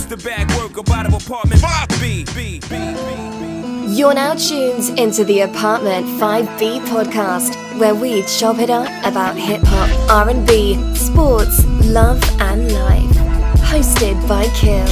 Used to bag work about an apartment 5B. You're now tuned into the Apartment 5B podcast, where we chop it up about hip-hop, R&B, sports, love and life. Hosted by Kill.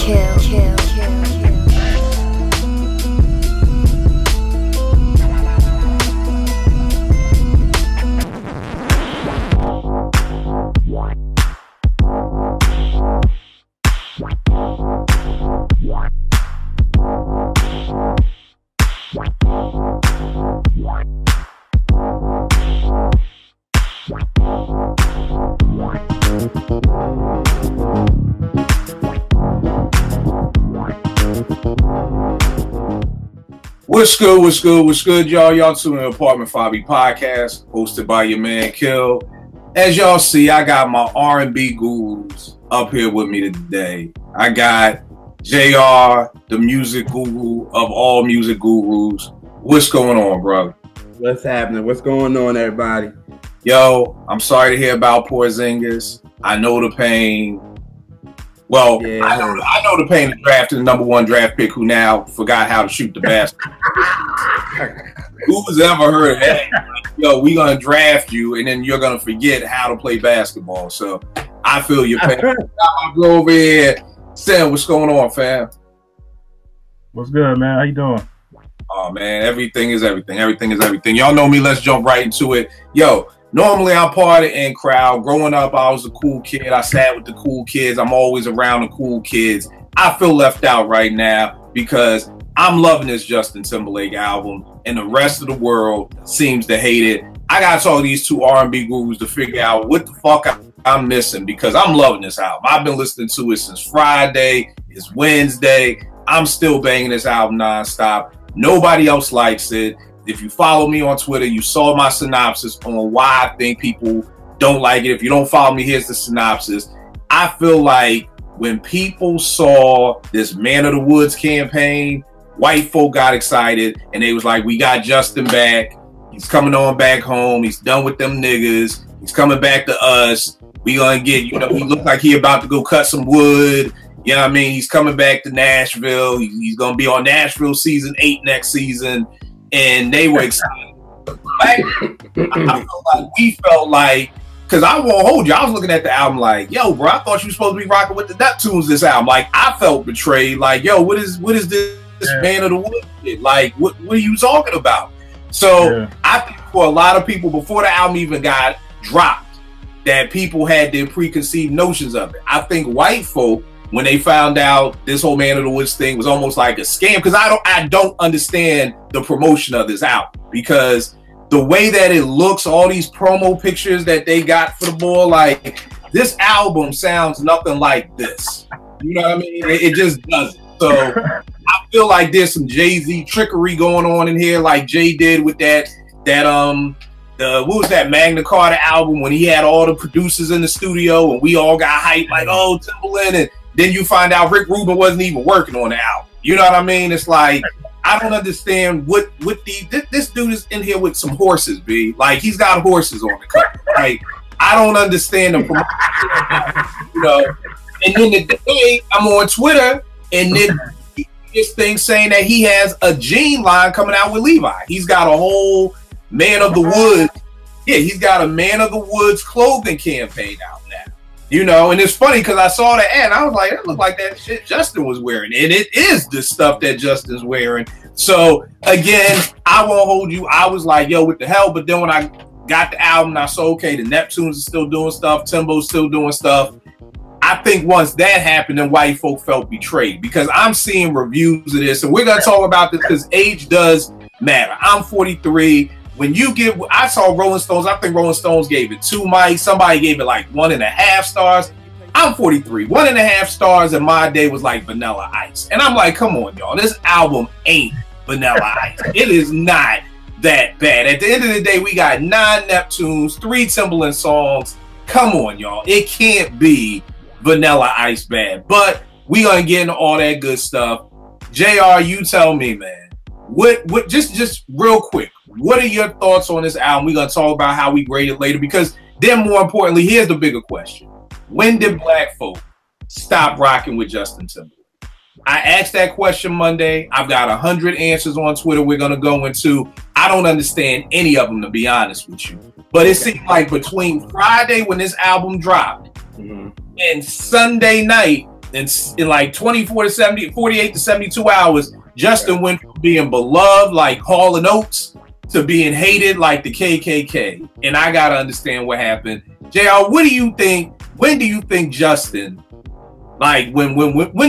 What's good, y'all? Y'all tuning in the Apartment 5B podcast, hosted by your man, Kill. As y'all see, I got my R&B gurus up here with me today. I got JR, the music guru of all music gurus. What's going on, brother? What's happening? What's going on, everybody? Yo, I'm sorry to hear about Porzingis. I know the pain. Well, yeah, I know the pain of drafting the number one draft pick who now forgot how to shoot the basketball. Who's ever heard of that? Yo, we gonna draft you and then you're gonna forget how to play basketball. So I feel your pain. I'll go over here. Sam, what's going on, fam? What's good, man? How you doing? Oh man, everything is everything. Everything is everything. Y'all know me. Let's jump right into it. Yo, normally I'm part of the in crowd. Growing up, I was a cool kid. I sat with the cool kids. I'm always around the cool kids. I feel left out right now because I'm loving this Justin Timberlake album, and the rest of the world seems to hate it. I got to talk to these two R&B gurus to figure out what the fuck I'm missing because I'm loving this album. I've been listening to it since Friday. It's Wednesday. I'm still banging this album nonstop. Nobody else likes it. If you follow me on Twitter, you saw my synopsis on why I think people don't like it. If you don't follow me, here's the synopsis. I feel like when people saw this Man of the Woods campaign, white folk got excited and they was like, we got Justin back. He's coming on back home. He's done with them niggas. He's coming back to us. We gonna get, he look like he about to go cut some wood. You know what I mean? He's coming back to Nashville. He's gonna be on Nashville season 8 next season. And they were excited. I felt like, because I won't hold you, I was looking at the album like, yo, bro, I thought you were supposed to be rocking with the Neptunes this album. Like, I felt betrayed. Like, yo, what is this Man of the Woods shit? Like, what are you talking about? So I think for a lot of people, before the album even got dropped, that people had their preconceived notions of it. I think white folk, when they found out this whole Man of the Woods thing was almost like a scam, because I don't understand the promotion of this album, because the way that it looks, all these promo pictures that they got for the boy, like this album sounds nothing like this. You know what I mean? It just doesn't. So I feel like there's some Jay-Z trickery going on in here, like Jay did with what was that Magna Carta album when he had all the producers in the studio and we all got hyped like, oh, Timberland, and then you find out Rick Rubin wasn't even working on the album. You know what I mean? It's like, I don't understand this dude is in here with some horses, B. Like, he's got horses on the cover. Like, I don't understand the promotion. And then the day I'm on Twitter, and then this thing saying that he has a jean line coming out with Levi. He's got a whole Man of the Woods. Yeah, he's got a Man of the Woods clothing campaign out now. And it's funny because I saw the ad. I was like, it looked like that shit Justin was wearing. And it is the stuff that Justin's wearing. So, again, I won't hold you. I was like, yo, what the hell? But then when I got the album, I saw, okay, the Neptunes are still doing stuff. Timbo's still doing stuff. I think once that happened, then white folk felt betrayed, because I'm seeing reviews of this. And we're going to talk about this because age does matter. I'm 43. I saw Rolling Stones, I think Rolling Stones gave it 2 mics. Somebody gave it like 1.5 stars. I'm 43. 1.5 stars in my day was like Vanilla Ice. And I'm like, come on, y'all. This album ain't Vanilla Ice. It is not that bad. At the end of the day, we got 9 Neptunes, 3 Timberland songs. Come on, y'all. It can't be Vanilla Ice bad. But we gonna get into all that good stuff. JR, you tell me, man. What just real quick, what are your thoughts on this album? We're gonna talk about how we grade it later, because then more importantly, here's the bigger question. When did black folk stop rocking with Justin Timberlake? I asked that question Monday. I've got 100 answers on Twitter we're going to go into. I don't understand any of them, to be honest with you. But it seemed like between Friday when this album dropped and Sunday night, in like 24 to 70, 48 to 72 hours, Justin went from being beloved like Hall & Oates to being hated like the KKK. And I got to understand what happened. JR, what do you think? When do you think Justin, like when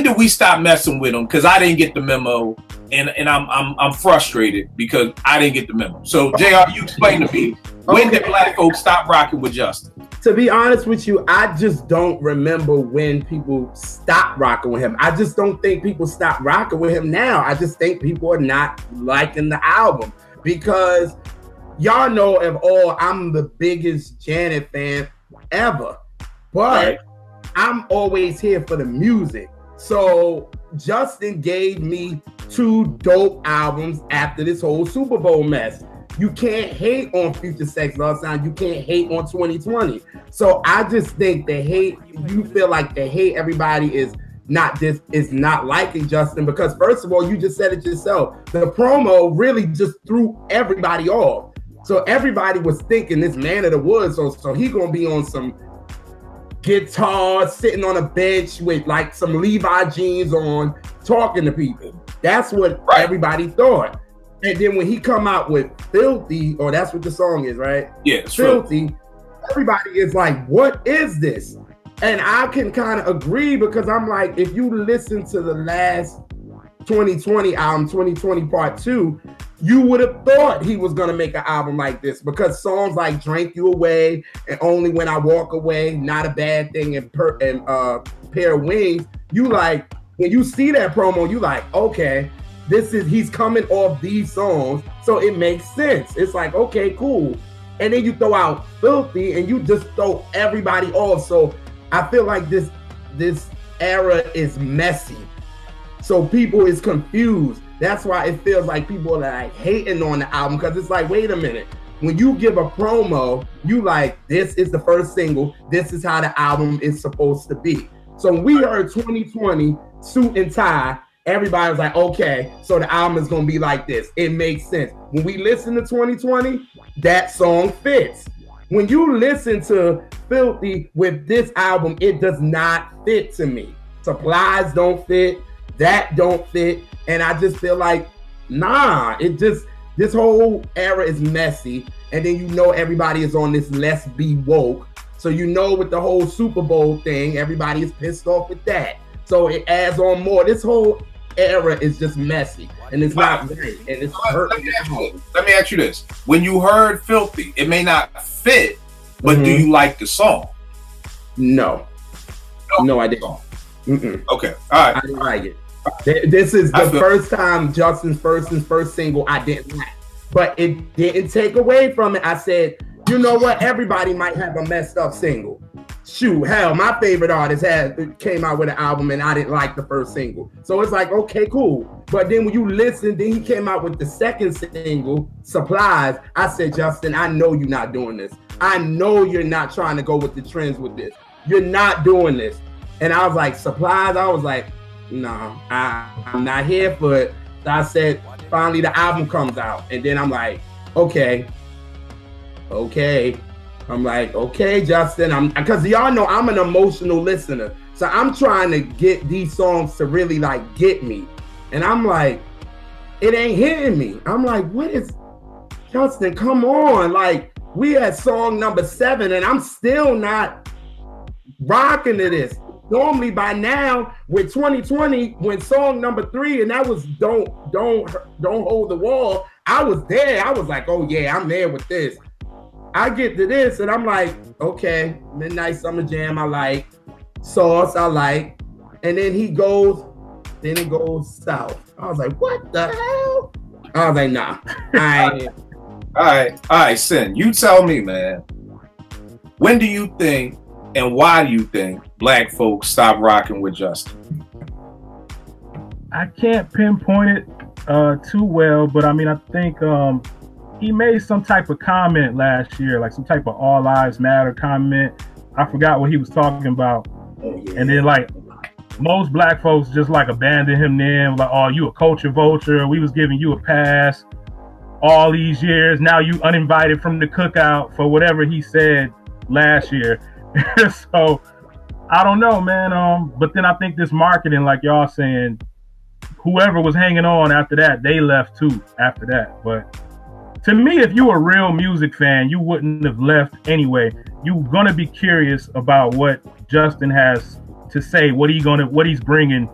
did we stop messing with him? Because I didn't get the memo, and I'm frustrated because I didn't get the memo. So JR, you explain to me, when did black folks stop rocking with Justin? To be honest with you, I just don't remember when people stopped rocking with him. I just don't think people stop rocking with him now. I just think people are not liking the album because y'all know of all, I'm the biggest Janet fan ever, but I'm always here for the music. So Justin gave me 2 dope albums after this whole Super Bowl mess. You can't hate on Future Sex Love Sound. You can't hate on 2020. So I just think the hate, you feel like the hate everybody is not liking Justin because first of all, you just said it yourself. The promo really just threw everybody off. So everybody was thinking this Man of the Woods. So he gonna be on some guitar, sitting on a bench with like some Levi jeans on, talking to people. That's what everybody thought. And then when he come out with Filthy, or that's what the song is, right? Yeah, Filthy. Everybody is like, what is this? And I can kind of agree because I'm like, if you listen to the last 2020 album, 2020 Part 2, you would have thought he was going to make an album like this because songs like Drank You Away and Only When I Walk Away, Not a Bad Thing, and Pair of Wings, you like, when you see that promo, you like, okay, he's coming off these songs, so it makes sense. It's like, okay, cool. And then you throw out Filthy and you just throw everybody off. So I feel like this era is messy. So people is confused. That's why it feels like people are like hating on the album because it's like, wait a minute. When you give a promo, you like, this is the first single. This is how the album is supposed to be. So when we heard 2020 Suit and Tie, everybody was like, okay, so the album is going to be like this. It makes sense. When we listen to 2020, that song fits. When you listen to Filthy with this album, it does not fit to me. Supplies don't fit. That don't fit. And I just feel like, nah, this whole era is messy. And then you know everybody is on this let's be woke. So you know with the whole Super Bowl thing, everybody is pissed off with that. So it adds on more. This whole era is just messy and it's not great and it's hurting. Let me ask you this. When you heard Filthy, it may not fit, but do you like the song? No, I didn't. Okay, all right. I didn't like it. This is the first time Justin's first single I didn't like, but it didn't take away from it. I said, you know what? Everybody might have a messed up single. Shoot, hell, my favorite artist came out with an album and I didn't like the first single. So it's like, okay, cool. But then when you listen, then he came out with the second single, Supplies. I said, Justin, I know you're not doing this. I know you're not trying to go with the trends with this. You're not doing this. And I was like, Supplies, I was like, no, I'm not here for it. So I said, finally the album comes out. And then I'm like, okay. I'm like, okay, Justin, because y'all know I'm an emotional listener. So I'm trying to get these songs to really like get me. And I'm like, it ain't hitting me. I'm like, what is, Justin, come on. Like, we at song number 7 and I'm still not rocking to this. Normally by now with 2020, when song number 3, and that was Don't Hold the Wall, I was there. I was like, oh yeah, I'm there with this. I get to this and I'm like, okay, Midnight Summer Jam I like, Sauce I like, and then it goes south. I was like, what the hell? I was like, nah. All right, Sin, you tell me, man. When do you think and why do you think black folks stop rocking with Justin? I can't pinpoint it too well, but I mean, I think he made some type of comment last year, like some type of All Lives Matter comment. I forgot what he was talking about. And then like most black folks just like abandoned him then, like, oh, you a culture vulture. We was giving you a pass all these years. Now you uninvited from the cookout for whatever he said last year. So I don't know, man. But then I think this marketing, like y'all saying, whoever was hanging on after that, they left too after that. But to me, if you a real music fan, you wouldn't have left anyway. You're gonna be curious about what Justin has to say, what he's bringing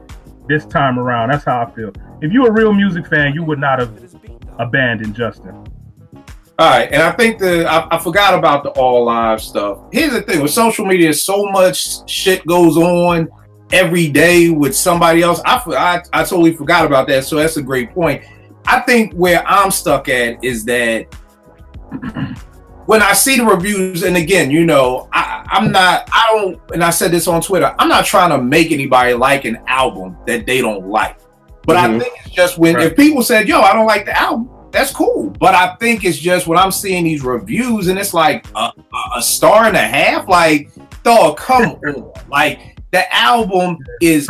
this time around. That's how I feel. If you're a real music fan, you would not have abandoned Justin. All right, and I think I forgot about the all live stuff. Here's the thing: with social media, so much shit goes on every day with somebody else. I totally forgot about that. So that's a great point. I think where I'm stuck at is that when I see the reviews, and again, you know, and I said this on Twitter, I'm not trying to make anybody like an album that they don't like. But I think it's just if people said, yo, I don't like the album, that's cool. But I think it's just when I'm seeing these reviews and it's like a star and a half, like, dog, come on. Like, the album is,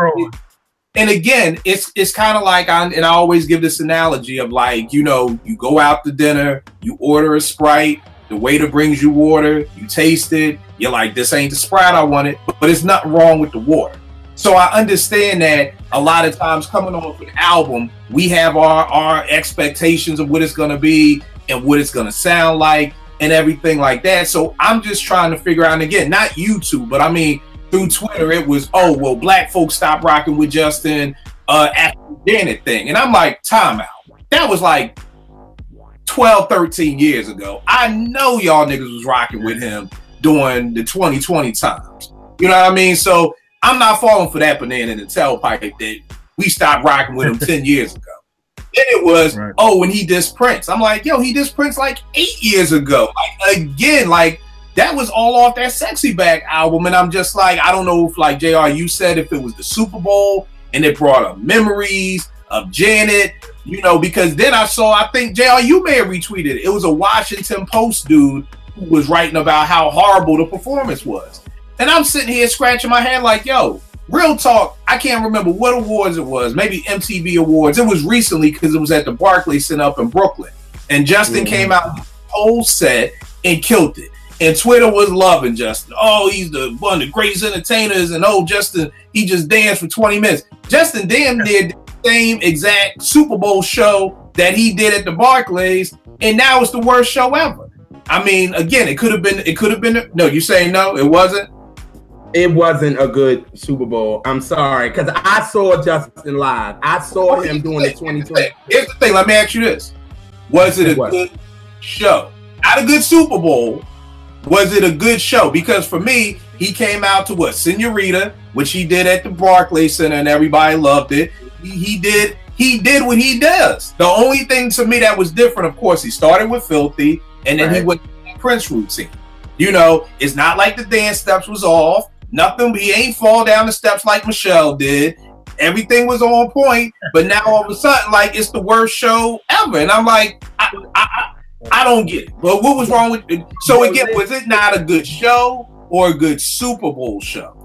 and again, it's kind of like, I always give this analogy of like, you know, you go out to dinner, you order a Sprite, the waiter brings you water, you taste it, you're like, this ain't the Sprite I wanted, but there's nothing wrong with the water. So I understand that a lot of times coming off an album, we have our expectations of what it's going to be and what it's going to sound like and everything like that. So I'm just trying to figure out, and again, not YouTube, but I mean, through Twitter, it was, oh, well, black folks stopped rocking with Justin after the Janet thing. And I'm like, time out. That was like 12, 13 years ago. I know y'all niggas was rocking with him during the 2020 times. You know what I mean? So I'm not falling for that banana in the tailpipe that we stopped rocking with him 10 years ago. Then it was, oh, when he dissed Prince. I'm like, yo, he dissed Prince like 8 years ago. Like, again, like, that was all off that Sexy Back album. And I'm just like, I don't know if, like, JR, you said if it was the Super Bowl and it brought up memories of Janet, you know, because then I think, JR, you may have retweeted it. It was a Washington Post dude who was writing about how horrible the performance was. And I'm sitting here scratching my head like, yo, real talk, I can't remember what awards it was, maybe MTV Awards. It was recently because it was at the Barclays Center up in Brooklyn. And Justin came out with the whole set and killed it. And Twitter was loving Justin. Oh, he's one of the greatest entertainers. And oh, Justin, he just danced for 20 minutes. Justin damn near did the same exact Super Bowl show that he did at the Barclays. And now it's the worst show ever. I mean, again, it could have been. No, you saying no, it wasn't? It wasn't a good Super Bowl. I'm sorry, because I saw Justin live. I saw him doing the 2020. Here's the thing. Let me ask you this. Was it a good show? Not a good Super Bowl. Was it a good show? Because for me, he came out to what? Senorita, which he did at the Barclays Center, and everybody loved it. He did what he does. The only thing to me that was different, of course, he started with Filthy, and then he went to the Prince routine. You know, it's not like the dance steps was off. Nothing. He ain't fall down the steps like Michelle did. Everything was on point. But now all of a sudden, like, it's the worst show ever. And I'm like, I don't get it. But what was wrong with it? So again, was it not a good show or a good Super Bowl show?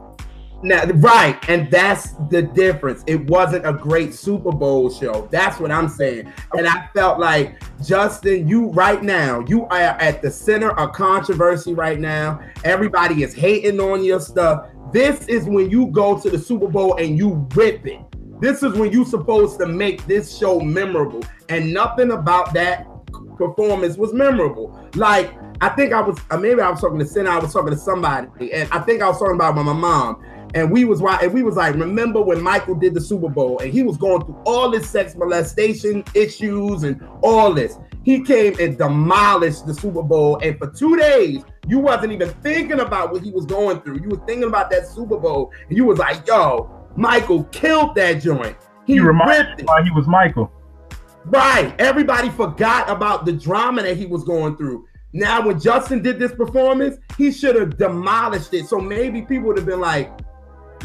Now, right, and that's the difference. It wasn't a great Super Bowl show. That's what I'm saying. And I felt like, Justin, you right now, you are at the center of controversy right now. Everybody is hating on your stuff. This is when you go to the Super Bowl and you rip it. This is when you're supposed to make this show memorable. And nothing about that performance was memorable. Like, I think I was, maybe I was talking to Senna, I was talking to somebody, and I think I was talking about my mom. And we was like, remember when Michael did the Super Bowl and he was going through all this sex molestation issues and all this. He came and demolished the Super Bowl, and for 2 days, you wasn't even thinking about what he was going through. You were thinking about that Super Bowl, and you was like, yo, Michael killed that joint. He reminded me why he was Michael. Right. Everybody forgot about the drama that he was going through. Now, when Justin did this performance, he should have demolished it. So maybe people would have been like,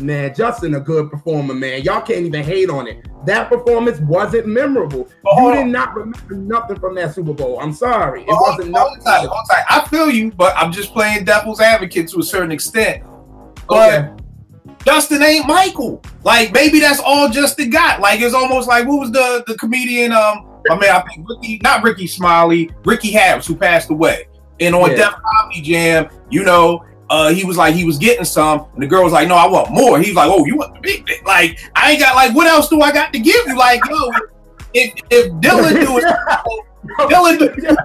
man, Justin a good performer, man. Y'all can't even hate on it. That performance wasn't memorable. You did not remember nothing from that Super Bowl. I'm sorry. It wasn't nothing. I feel you, but I'm just playing devil's advocate to a certain extent. But Justin ain't Michael. Like maybe that's all Justin got. Like it's almost like what was the comedian? I think Ricky Smiley, Ricky Habs, who passed away. And on Def Comedy Jam, you know, he was like he was getting some, and the girl was like, "No, I want more." He's like, "Oh, you want the big thing?" Like I ain't got like what else do I got to give you? Like yo, if Dylan do it, Dylan do it,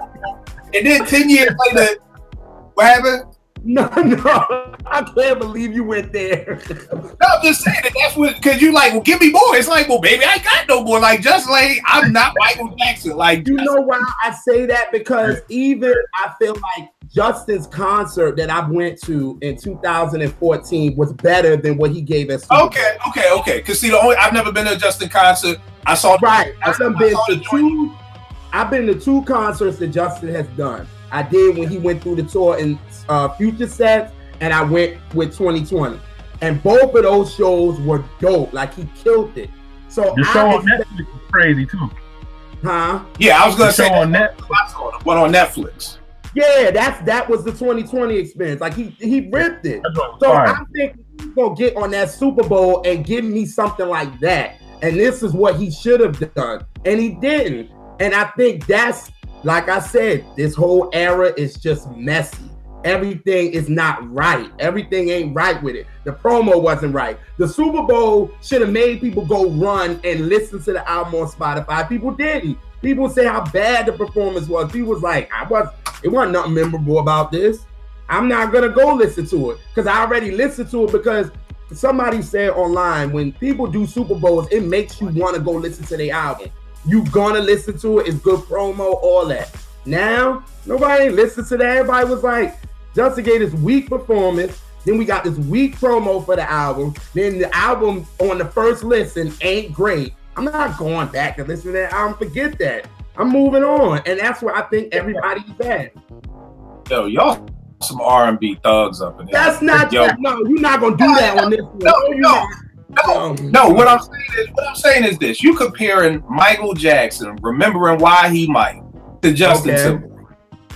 and then 10 years later, what happened? No, I can't believe you went there. No, I'm just saying that's what, because you like, well, give me more. It's like, well, baby, I ain't got no more. Like, just like, I'm not Michael Jackson. Like, you know why I say that? Because even I feel like Justin's concert that I went to in 2014 was better than what he gave us. Okay. Because see, I've never been to a Justin concert. I've been to two concerts that Justin has done. I did when he went through the tour in Future Sets, and I went with 2020. And both of those shows were dope. Like, he killed it. So the show on Netflix is crazy, too. Huh? Yeah, I was going to say on Netflix. What on Netflix? Yeah, that was the 2020 experience. Like, he ripped it. So I'm thinking he's going to get on that Super Bowl and give me something like that. And this is what he should have done. And he didn't. And I think that's, like I said, this whole era is just messy. Everything is not right. Everything ain't right with it. The promo wasn't right. The Super Bowl should have made people go run and listen to the album on Spotify. People didn't. People say how bad the performance was. People was like, it wasn't nothing memorable about this. I'm not gonna go listen to it because I already listened to it because somebody said online when people do Super Bowls, it makes you want to go listen to their album. You gonna listen to it. It's good promo, all that. Now, nobody ain't listened to that. Everybody was like, Justin gave this weak performance. Then we got this weak promo for the album. Then the album on the first listen ain't great. I'm not going back to listen to that album. Forget that. I'm moving on. And that's where I think everybody's at. Yo, y'all some R&B thugs up in here. That's not no, you're not gonna do that on this one. No, what I'm saying is this. You comparing Michael Jackson, remembering why he might, to Justin Timberlake.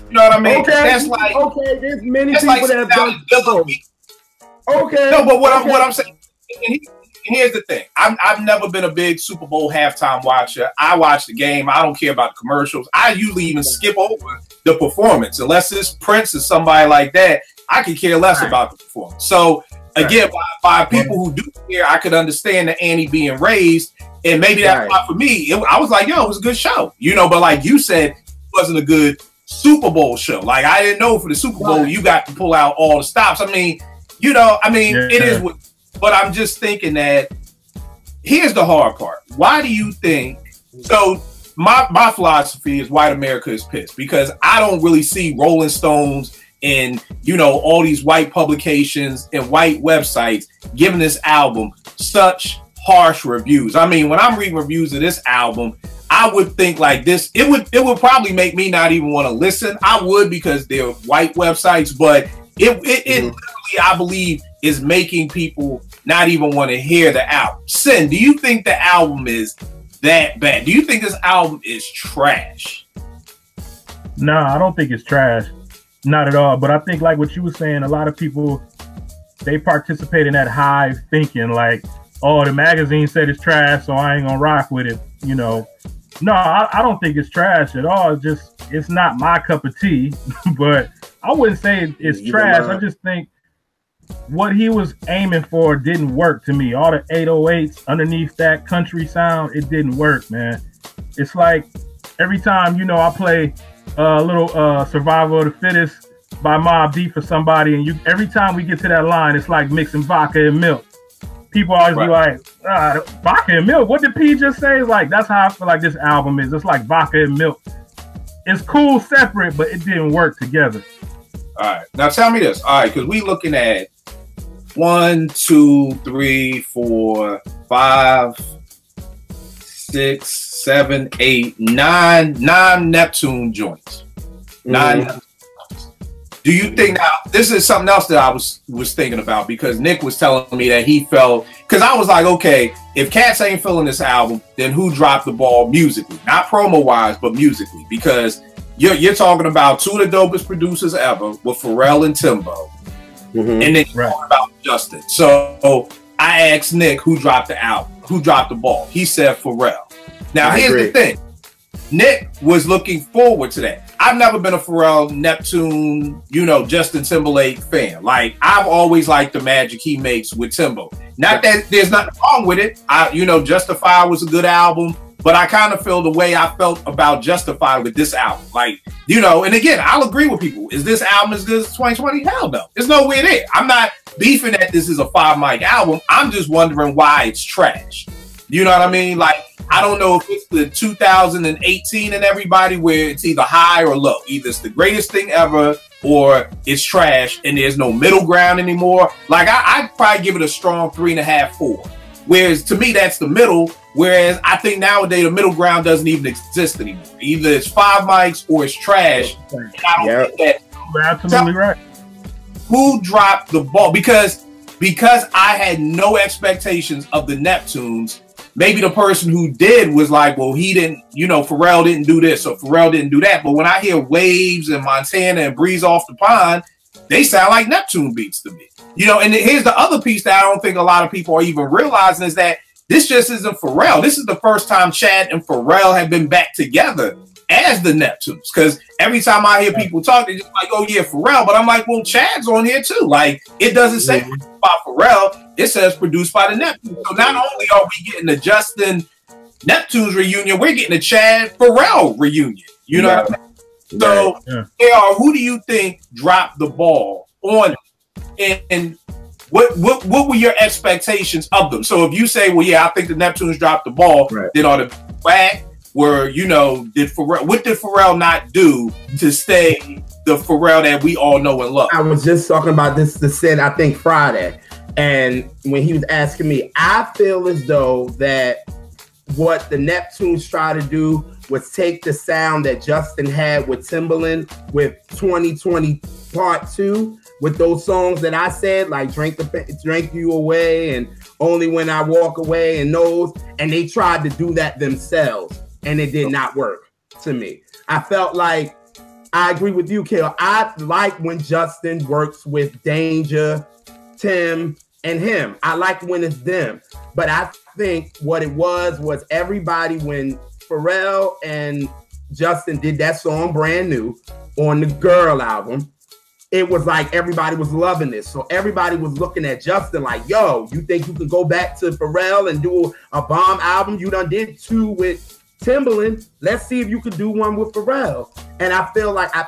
You know what I mean? Okay. That's like there's many people that have done Okay. No, but what I'm saying, and here's the thing. I've never been a big Super Bowl halftime watcher. I watch the game. I don't care about the commercials. I usually even skip over the performance. Unless it's Prince or somebody like that, I could care less about the performance. So again, by people who do care, I could understand the ante being raised. And maybe that's why for me, I was like, yo, it was a good show. You know, but like you said, it wasn't a good Super Bowl show. Like I didn't know for the Super Bowl, you got to pull out all the stops. I mean, you know, it is what, but I'm just thinking that here's the hard part. Why do you think so? My philosophy is white America is pissed because I don't really see Rolling Stones and, you know, all these white publications and white websites giving this album such harsh reviews. I mean, when I'm reading reviews of this album, I would think like this, it would probably make me not even want to listen. I would because they're white websites, but it literally, I believe, is making people not even want to hear the album. Sin, do you think the album is that bad? Do you think this album is trash? No, I don't think it's trash. Not at all. But I think like what you were saying, a lot of people, they participate in that hive thinking like, oh, the magazine said it's trash, so I ain't gonna rock with it, you know. No, I don't think it's trash at all. It's not my cup of tea, but I wouldn't say it's trash. I just think what he was aiming for didn't work to me. All the 808s underneath that country sound, it didn't work, man. It's like every time, you know, I play a little Survival of the Fittest by Mobb Deep for somebody, and every time we get to that line, it's like mixing vodka and milk. People always be like, vodka and milk. What did P just say? It's like, that's how I feel like this album is. It's like vodka and milk. It's cool separate, but it didn't work together. All right. Now tell me this. All right, because we looking at 1, 2, 3, 4, 5, 6, 7, 8, 9 Neptune joints. 9 Neptune joints. Do you think now this is something else that I was thinking about because Nick was telling me that he felt, because I was like, okay, if Cats ain't feeling this album, then who dropped the ball musically? Not promo wise, but musically, because you're talking about two of the dopest producers ever with Pharrell and Timbo. And then you're talking about Justin. So I asked Nick who dropped the album, who dropped the ball. He said Pharrell. Now, here's the thing. Nick was looking forward to that. I've never been a Pharrell, Neptune, Justin Timberlake fan. Like, I've always liked the magic he makes with Timbo. Not that there's nothing wrong with it. Justify was a good album, but I kind of feel the way I felt about Justify with this album. Like, and again, I'll agree with people. Is this album as good as 2020? Hell no. There's nowhere there. I'm not beefing that this is a 5-mic album. I'm just wondering why it's trash. You know what I mean? Like, I don't know if it's the 2018 and everybody where it's either high or low. Either it's the greatest thing ever or it's trash and there's no middle ground anymore. Like, I'd probably give it a strong 3.5, 4. Whereas to me, that's the middle. Whereas I think nowadays the middle ground doesn't even exist anymore. Either it's 5 mics or it's trash. And I don't think that. You're absolutely right. Who dropped the ball? Because I had no expectations of the Neptunes. Maybe the person who did was like, well, he didn't, Pharrell didn't do this or Pharrell didn't do that. But when I hear Waves and Montana and Breeze Off the Pond, they sound like Neptune beats to me. And here's the other piece that I don't think a lot of people are even realizing is that this just isn't Pharrell. This is the first time Chad and Pharrell have been back together as the Neptunes. Because every time I hear people talk, they're just like, oh yeah, Pharrell. But I'm like, well, Chad's on here too. Like, it doesn't say about Pharrell. It says produced by the Neptunes. So not only are we getting the Justin Neptunes reunion, we're getting a Chad Pharrell reunion. You know what I mean? So, AR, who do you think dropped the ball on it? And what were your expectations of them? So if you say, well, yeah, I think the Neptunes dropped the ball, then on the back, where, what did Pharrell not do to stay the Pharrell that we all know and love? I was just talking about this I think Friday. And when he was asking me, I feel as though that what the Neptunes try to do was take the sound that Justin had with Timberland with 2020 Part 2, with those songs that I said, like Drink You Away and Only When I Walk Away and those, and they tried to do that themselves, and it did not work to me. I felt like, I agree with you, Kale. I like when Justin works with Danger, Tim, and him. I like when it's them. But I think what it was everybody, when Pharrell and Justin did that song Brand New on the Girl album, it was like everybody was loving this. So everybody was looking at Justin like, yo, you think you can go back to Pharrell and do a bomb album? You done did 2 with Timberland. Let's see if you could do one with Pharrell. And I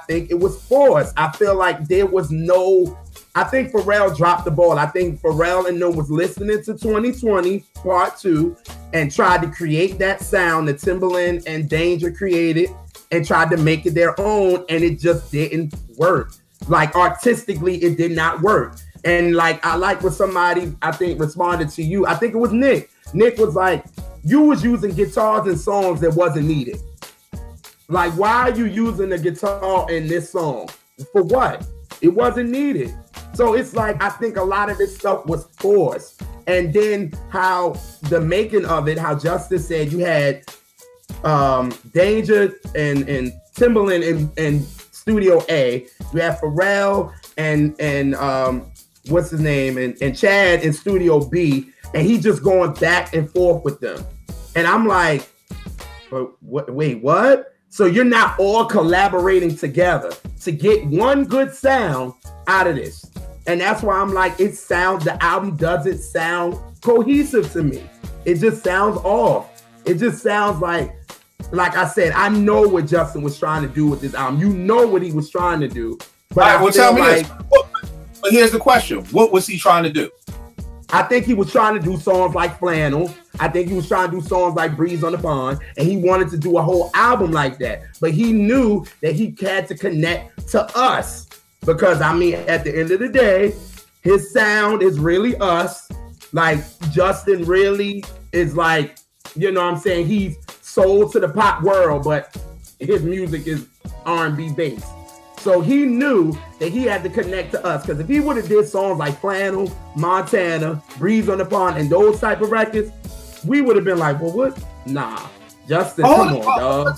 think it was forced. I feel like there was no, I think Pharrell dropped the ball. I think Pharrell and them was listening to 2020 Part 2 and tried to create that sound that Timberland and Danger created and tried to make it their own, and it just didn't work. Like, artistically, it did not work. And like, I like what somebody, I think, responded to you. I think it was Nick. Nick was like, you was using guitars in songs that wasn't needed. Like, why are you using the guitar in this song? For what? It wasn't needed. So it's like, I think a lot of this stuff was forced. And then how the making of it, how Justice said you had Danger and Timberland in Studio A. You have Pharrell and what's his name? And Chad in Studio B. And he just going back and forth with them. And I'm like, wait, what? So you're not all collaborating together to get one good sound out of this. And that's why I'm like, the album doesn't sound cohesive to me. It just sounds off. It just sounds like I said, I know what Justin was trying to do with this album. You know what he was trying to do. But all right, well, tell me this. But here's the question. What was he trying to do? I think he was trying to do songs like Flannel. I think he was trying to do songs like Breeze on the Pond. And he wanted to do a whole album like that. But he knew that he had to connect to us. Because, I mean, at the end of the day, his sound is really us. Like, Justin really is like, you know what I'm saying? He's sold to the pop world, but his music is R&B based. So he knew that he had to connect to us. Because if he would have did songs like Flannel, Montana, Breeze on the Pond, and those type of records, we would have been like, well, what? Nah. Justin, come on, dog.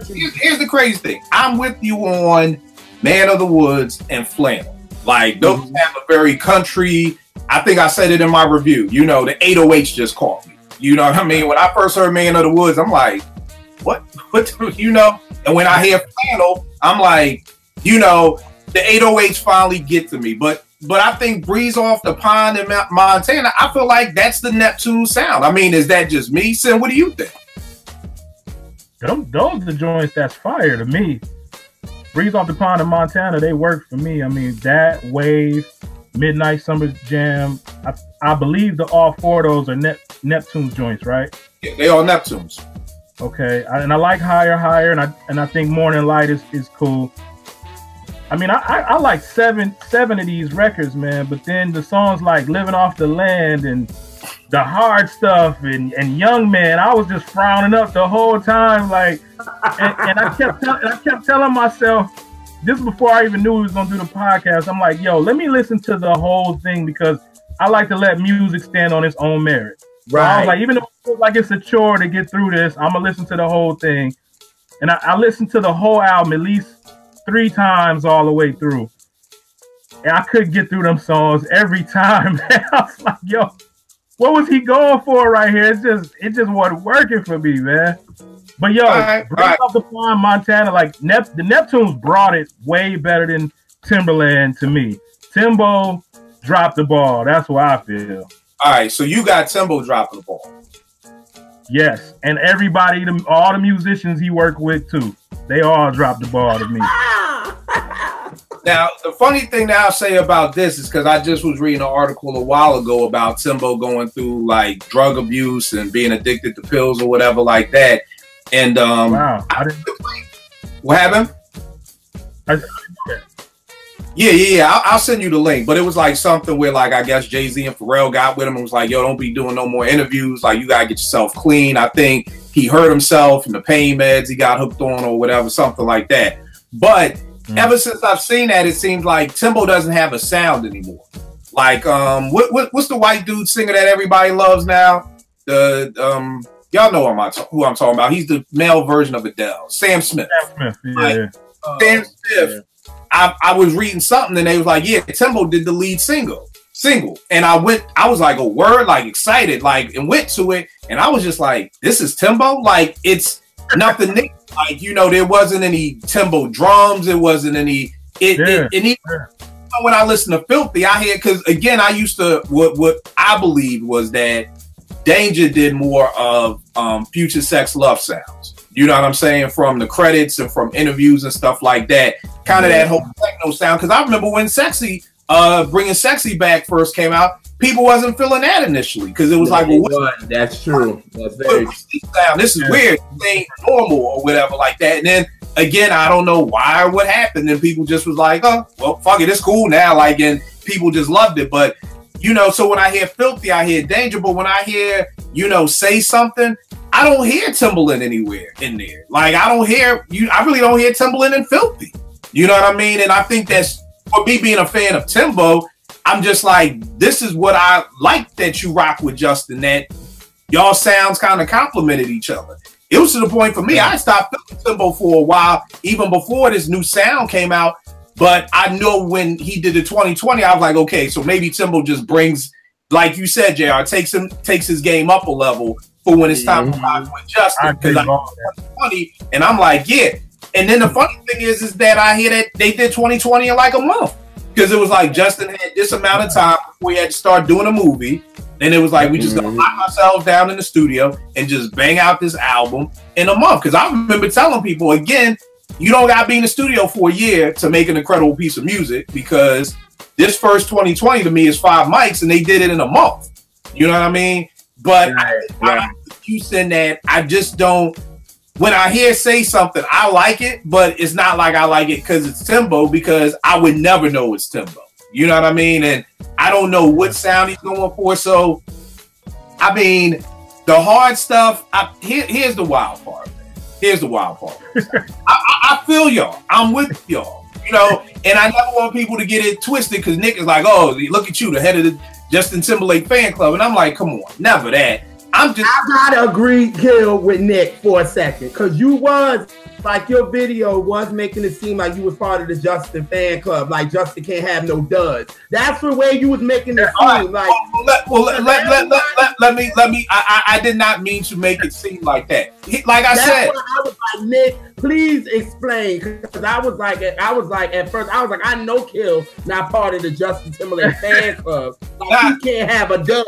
Here's the crazy thing. I'm with you on Man of the Woods and Flannel. Like, those have a very country, I think I said it in my review. You know, the 808s just caught me. You know what I mean? When I first heard Man of the Woods, I'm like, what, you know? And when I hear Flannel, I'm like, you know, the 808s finally get to me. But I think Breeze Off the Pond in Montana, I feel like that's the Neptune sound. I mean, is that just me? Sin, what do you think? Those are the joints that's fire to me. Breeze Off the Pond in Montana, they work for me. I mean, that Wave, Midnight Summer Jam, I believe all four of those are Neptune's joints, right? Yeah, they are Neptunes. Okay, and I like Higher, and I think Morning Light is cool. I mean, I like seven of these records, man. But then the songs like Living Off the Land and the hard stuff and Young Man, I was just frowning up the whole time, like, and I kept telling myself, this is before I even knew we was gonna do the podcast. I'm like, yo, let me listen to the whole thing because I like to let music stand on its own merit. Right. So I was like, even though it feels like it's a chore to get through this, I'm gonna listen to the whole thing. And I listened to the whole album at least 3 times all the way through. And I couldn't get through them songs every time. Man. I was like, yo, what was he going for right here? It just wasn't working for me, man. But yo, Breeze Off the Pond, Montana, like the Neptunes brought it way better than Timberland to me. Timbo dropped the ball. That's what I feel. All right, so you got Timbo dropping the ball. Yes, and everybody, all the musicians he worked with too, they all dropped the ball to me. Now, the funny thing that I'll say about this is because I just was reading an article a while ago about Timbo going through like drug abuse and being addicted to pills or whatever like that. And wow, what happened? Yeah. I'll send you the link. But it was like something where, like, I guess Jay-Z and Pharrell got with him and was like, yo, don't be doing no more interviews. Like, you got to get yourself clean. I think he hurt himself and the pain meds he got hooked on or whatever, something like that. But ever since I've seen that, it seems like Timbo doesn't have a sound anymore. Like, what's the white dude singer that everybody loves now? Y'all know who I'm talking about. He's the male version of Adele, Sam Smith. Sam Smith, yeah. Sam Smith. Yeah. I was reading something and they was like, yeah, Timbo did the lead single. And I was like, a word, like excited, like, and went to it. And I was just like, this is Timbo? Like, it's nothing new. Like, you know, there wasn't any Timbo drums. It wasn't any, when I listen to Filthy, I hear, because again, I used to, what I believed was that Danger did more of Future Sex Love sounds. You know what I'm saying? From the credits and from interviews and stuff like that. Kind of that whole techno sound. Because I remember when Sexy, Bringing Sexy Back first came out, people wasn't feeling that initially. Because it was like, well, that's true. That's very true. This is weird. It ain't normal or whatever like that. And then, again, I don't know why or what happened. And people just was like, oh, well, fuck it. It's cool now. Like, and people just loved it. But, you know, so when I hear Filthy, I hear Danger. But when I hear, you know, Say Something, I don't hear Timbaland anywhere in there. Like, I really don't hear Timbaland in Filthy. You know what I mean? And I think that's, for me being a fan of Timbo, I'm just like, this is what I like that you rock with, Justin, that y'all sounds kind of complimented each other. It was to the point for me, I stopped feeling Timbo for a while, even before this new sound came out. But I know when he did the 2020, I was like, okay, so maybe Timbo just brings, like you said, JR, takes his game up a level for when it's time to rock with Justin. Because I 2020, and I'm like, yeah. And then the funny thing is that I hear that they did 2020 in like a month. Because it was like Justin had this amount of time before he had to start doing a movie. Then it was like, we just gonna lock ourselves down in the studio and just bang out this album in a month. Because I remember telling people, again, you don't got to be in the studio for a year to make an incredible piece of music, because this first 2020 to me is 5 mics and they did it in a month. You know what I mean? But I'm used in that I just don't, when I hear Say Something, I like it, but it's not like I like it because it's Timbo, because I would never know it's Timbo. You know what I mean? And I don't know what sound he's going for. So, I mean, the hard stuff, here's the wild part, man. Here's the wild part. I feel y'all. I'm with y'all. You know, and I never want people to get it twisted, because Nick is like, oh, look at you, the head of the Justin Timberlake fan club. And I'm like, come on, never that. I'm just. I gotta agree, Kill, with Nick for a second, because you was like your video was making it seem like you was part of the Justin fan club, like Justin can't have no duds. That's the way you was making it seem. Like, let me. I did not mean to make it seem like that. Like I said, I was like, Nick, please explain, because I was like at first, I was like, I know Kill not part of the Justin Timberlake fan club. Like, he can't have a dud.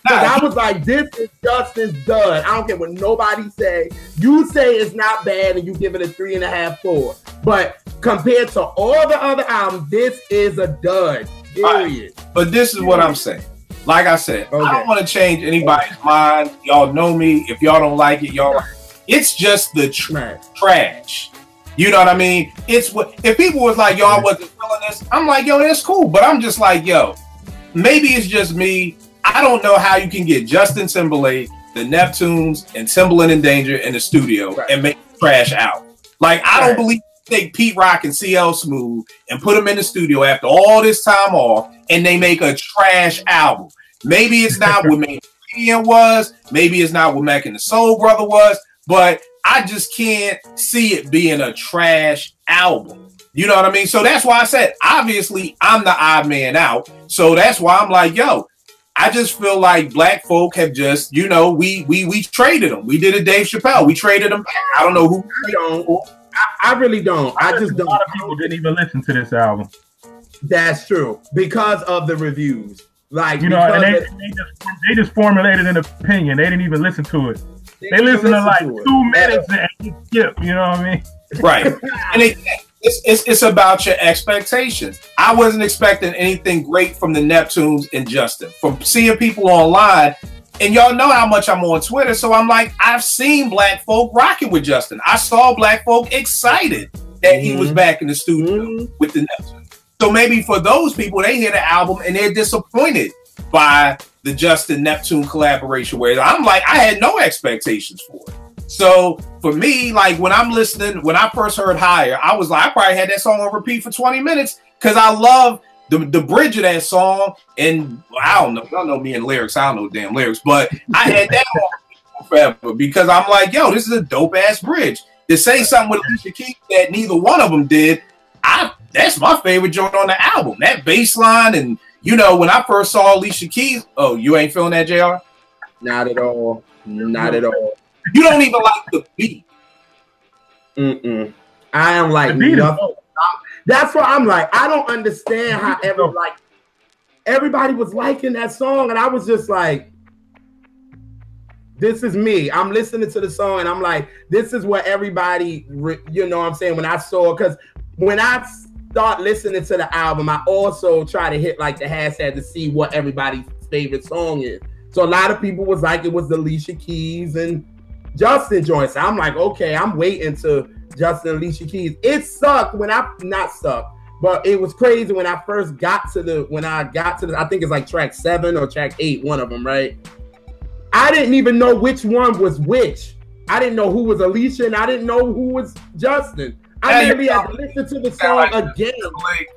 I was like, this is Justin's dud. I don't care what nobody say. You say it's not bad and you give it a 3.5, 4. But compared to all the other albums, this is a dud. Period. Right. But this is what I'm saying. Like I said, I don't want to change anybody's mind. Y'all know me. If y'all don't like it, y'all. It's just the trash. You know what I mean? It's what if people was like, yo, I wasn't feeling this. I'm like, yo, that's cool. But I'm just like, yo, maybe it's just me. I don't know how you can get Justin Timberlake, the Neptunes, and Timbaland in Danger in the studio and make trash out. Like, I don't believe you take Pete Rock and CL Smooth and put them in the studio after all this time off and they make a trash album. Maybe it's not what Main was. Maybe it's not what Mac and the Soul Brother was. But I just can't see it being a trash album. You know what I mean? So that's why I said, obviously, I'm the odd man out. So that's why I'm like, yo, I just feel like black folk have just, you know, we traded them. We did a Dave Chappelle. We traded them. I don't know who. I really don't. I just don't. A lot of people didn't even listen to this album. That's true because of the reviews. Like, you know, and they just formulated an opinion. They didn't even listen to it. They listened to like 2 minutes and skip. You know what I mean? Right. And it's about your expectations. I wasn't expecting anything great from the Neptunes and Justin. From seeing people online, and y'all know how much I'm on Twitter, so I'm like, I've seen black folk rocking with Justin. I saw black folk excited that he was back in the studio with the Neptunes. So maybe for those people, they hear the album and they're disappointed by the Justin Neptune collaboration, where I'm like, I had no expectations for it. So for me, like when I'm listening, when I first heard Higher, I was like, I probably had that song on repeat for 20 minutes because I love the bridge of that song. And I don't know, y'all know me and lyrics. I don't know damn lyrics, but I had that on forever because I'm like, yo, this is a dope ass bridge. To say something with Alicia Keys that neither one of them did, that's my favorite joint on the album. That bass line, and you know, when I first saw Alicia Keys, oh, you ain't feeling that, JR? Not at all. Not at all. You don't even like the beat. I am like nothing. That's what I'm like. I don't understand how everybody was liking that song, and I was just like, this is me. I'm listening to the song, and I'm like, this is what everybody, you know what I'm saying? When I saw, because when I start listening to the album, I also try to hit like the hashtag to see what everybody's favorite song is. So a lot of people was like, it was the Alicia Keys and Justin joints. I'm like, okay, I'm waiting to Justin and Alicia Keys. It sucked when not sucked, but it was crazy when I first got to the, I think it's like track 7 or track 8, one of them, right? I didn't even know which one was which. I didn't know who was Alicia and I didn't know who was Justin. I literally had to listen to the song again.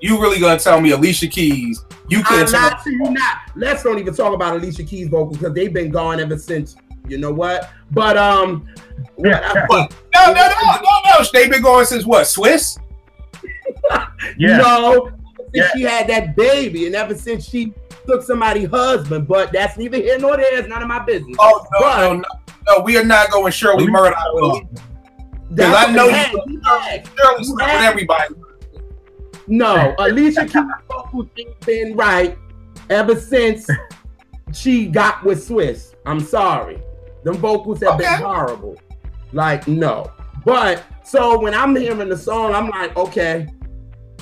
You really gonna tell me Alicia Keys? You can't tell me. You not. Let's don't even talk about Alicia Keys vocals because they've been gone ever since. You know what? But no. They've been going since what? Swiss? No. Since she had that baby, and ever since she took somebody's husband. But that's neither here nor there. It's none of my business. Oh no, we are not going Shirley Murdoch. Because I know you Shirley with everybody. No, Alicia Keys vocals ain't been right ever since she got with Swiss. I'm sorry. Them vocals have been horrible. Like, no. But, so when I'm hearing the song, I'm like, okay.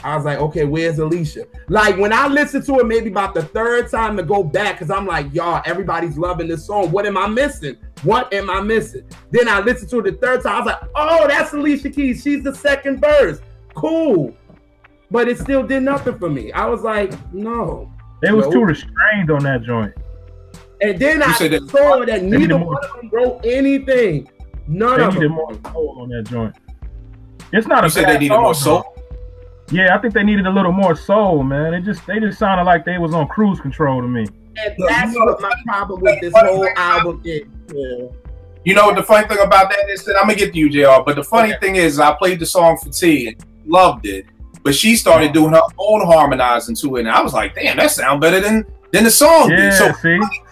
I was like, okay, where's Alicia? Like, when I listened to it maybe about the 3rd time to go back, because I'm like, y'all, everybody's loving this song. What am I missing? What am I missing? Then I listened to it the 3rd time. I was like, oh, that's Alicia Keys. She's the 2nd verse. Cool. But it still did nothing for me. I was like, no. They was too restrained on that joint. And then I saw that neither one of them wrote anything. None of them. They needed more soul on that joint. It's not a bad they needed more soul? Yeah, I think they needed a little more soul, man. They just sounded like they was on cruise control to me. And that's what my problem with this whole album is. Yeah. You know what the funny thing about that is? That I'm gonna get to you, JR. But the funny thing is, I played the song for T and loved it, but she started doing her own harmonizing to it, and I was like, "Damn, that sounds better than the song did." So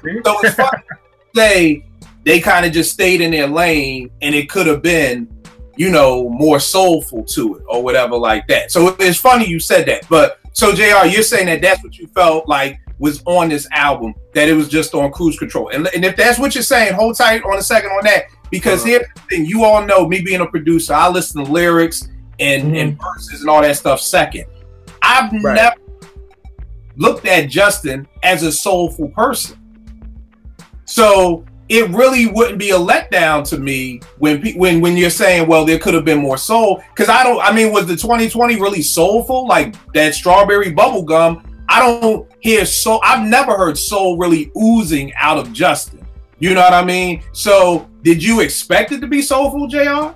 it's funny to say they kind of just stayed in their lane, and it could have been, you know, more soulful to it or whatever like that. So it's funny you said that. But so JR, you're saying that that's what you felt like was on this album, that it was just on cruise control. And if that's what you're saying, hold tight on a second on that, because here's the thing, you all know me being a producer, I listen to lyrics and verses and all that stuff second. I've never looked at Justin as a soulful person. So it really wouldn't be a letdown to me when you're saying, well, there could have been more soul. Because I mean, was the 2020 really soulful? Like that Strawberry Bubblegum, I don't hear soul. I've never heard soul really oozing out of Justin. You know what I mean? So did you expect it to be soulful, JR?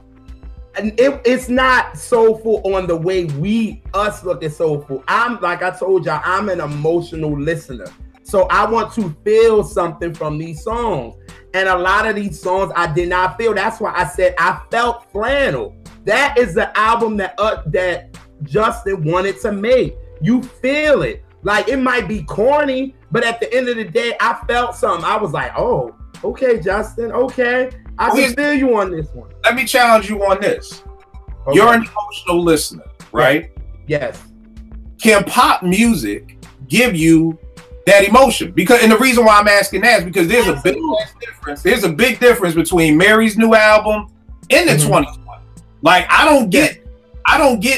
And it's not soulful on the way us look at soulful. Like I told y'all, I'm an emotional listener. So I want to feel something from these songs. And a lot of these songs I did not feel. That's why I said I felt Flannel. That is the album that Justin wanted to make. You feel it. Like, it might be corny, but at the end of the day, I felt something. I was like, oh, okay, Justin, okay. I can feel you on this one. Let me challenge you on this. Okay. You're an emotional listener, right? Yes. Can pop music give you that emotion? And the reason why I'm asking that is because there's a big difference. There's a big difference between Mary's new album and the 2020. Like, I don't get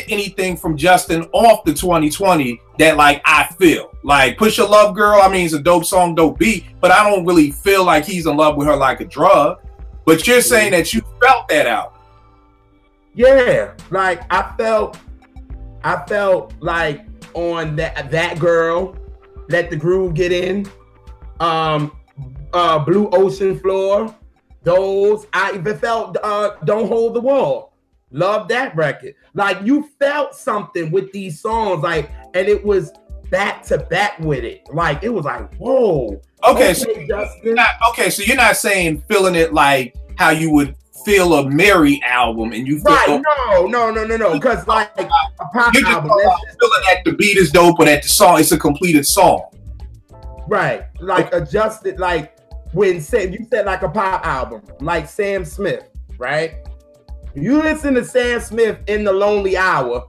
anything from Justin off the 2020 that like I feel. Like Push Your Love Girl, I mean, it's a dope song, dope beat, but I don't really feel like he's in love with her like a drug. But you're saying that you felt that out. Yeah, like I felt like on that girl, Let the Groove Get In, Blue Ocean Floor, those, I even felt Don't Hold the Wall. Love that record. Like, you felt something with these songs, like, and it was back to back with it. Like, it was like, whoa. Okay, so you're not saying feeling it like how you would feel a Mary album, and you feel no. Because like a pop you're just album, feeling that the beat is dope or that the song is a completed song. Right, like adjusted, like when you said like a pop album, like Sam Smith, right? You listen to Sam Smith in The Lonely Hour,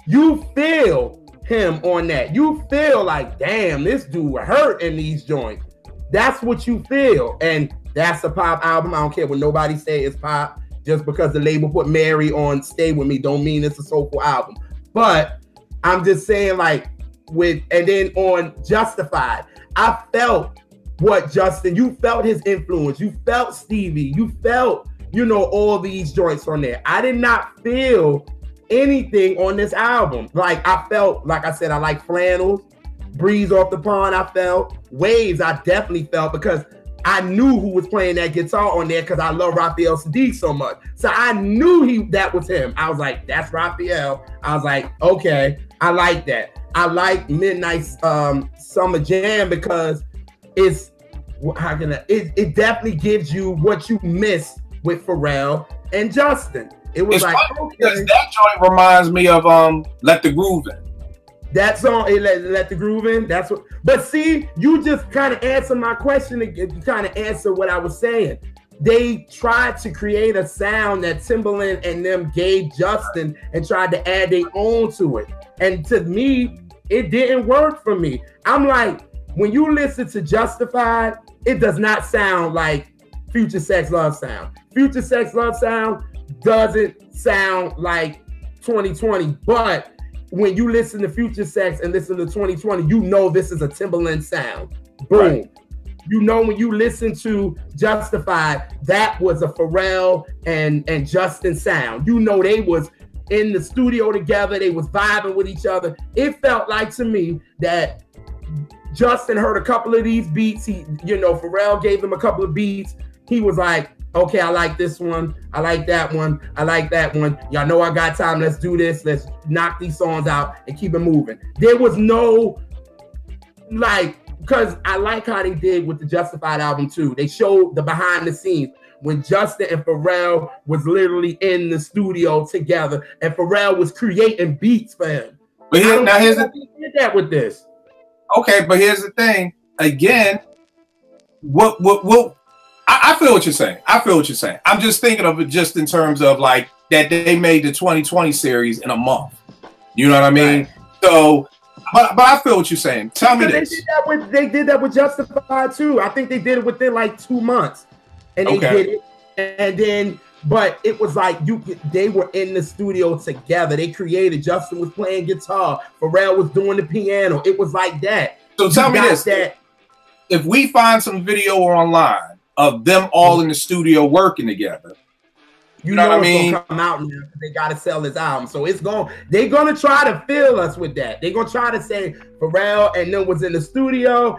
you feel him on that. You feel like, damn, this dude hurt in these joints. That's what you feel. And that's a pop album. I don't care what nobody say it's pop. Just because the label put Mary on Stay With Me don't mean it's a soulful album. But I'm just saying, like, and then on Justified, I felt what Justin, you felt his influence. You felt Stevie. You felt, all these joints on there. I did not feel anything on this album. Like, I felt, like I said, I like Flannels, Breeze Off the Pond, I felt. Waves, I definitely felt, because I knew who was playing that guitar on there because I love Raphael Sadiq so much. So I knew that was him. I was like, that's Raphael. I was like, okay, I like that. I like Midnight Summer Jam because it definitely gives you what you missed with Pharrell and Justin. It was like, okay. Because that joint reminds me of Let the Groove In. That song, Let the Groove In. That's what. But see, you just kind of answered my question. You kind of answered what I was saying. They tried to create a sound that Timberlake and them gave Justin and tried to add their own to it. And to me, it didn't work for me. I'm like, when you listen to Justified, it does not sound like Future Sex Love Sound. Future Sex Love Sound doesn't sound like 2020, but when you listen to Future Sex and listen to 2020, you know this is a Timberland sound. Boom. Right. When you listen to Justified, that was a Pharrell and Justin sound. They was in the studio together. They was vibing with each other. It felt like to me that Justin heard a couple of these beats. Pharrell gave him a couple of beats. He was like, okay, I like this one. I like that one. I like that one. Y'all know I got time. Let's do this. Let's knock these songs out and keep it moving. There was no, like, because I like how they did with the Justified album too. They showed the behind the scenes when Justin and Pharrell was literally in the studio together, and Pharrell was creating beats for him. But here's he did that with this. Okay, but here's the thing. Again, I feel what you're saying. I feel what you're saying. I'm just thinking of it just in terms of like that they made the 2020 series in a month. You know what I mean? Right. So, but I feel what you're saying. Tell me this. They did that with Justified too. I think they did it within like 2 months, and they did it. And then, but it was like they were in the studio together. They created. Justin was playing guitar. Pharrell was doing the piano. It was like that. So tell me this: if we find some video online of them all in the studio working together, you know what I mean? Gonna come out now. They gotta sell this album, so they're gonna try to fill us with that. They're gonna try to say Pharrell and them was in the studio.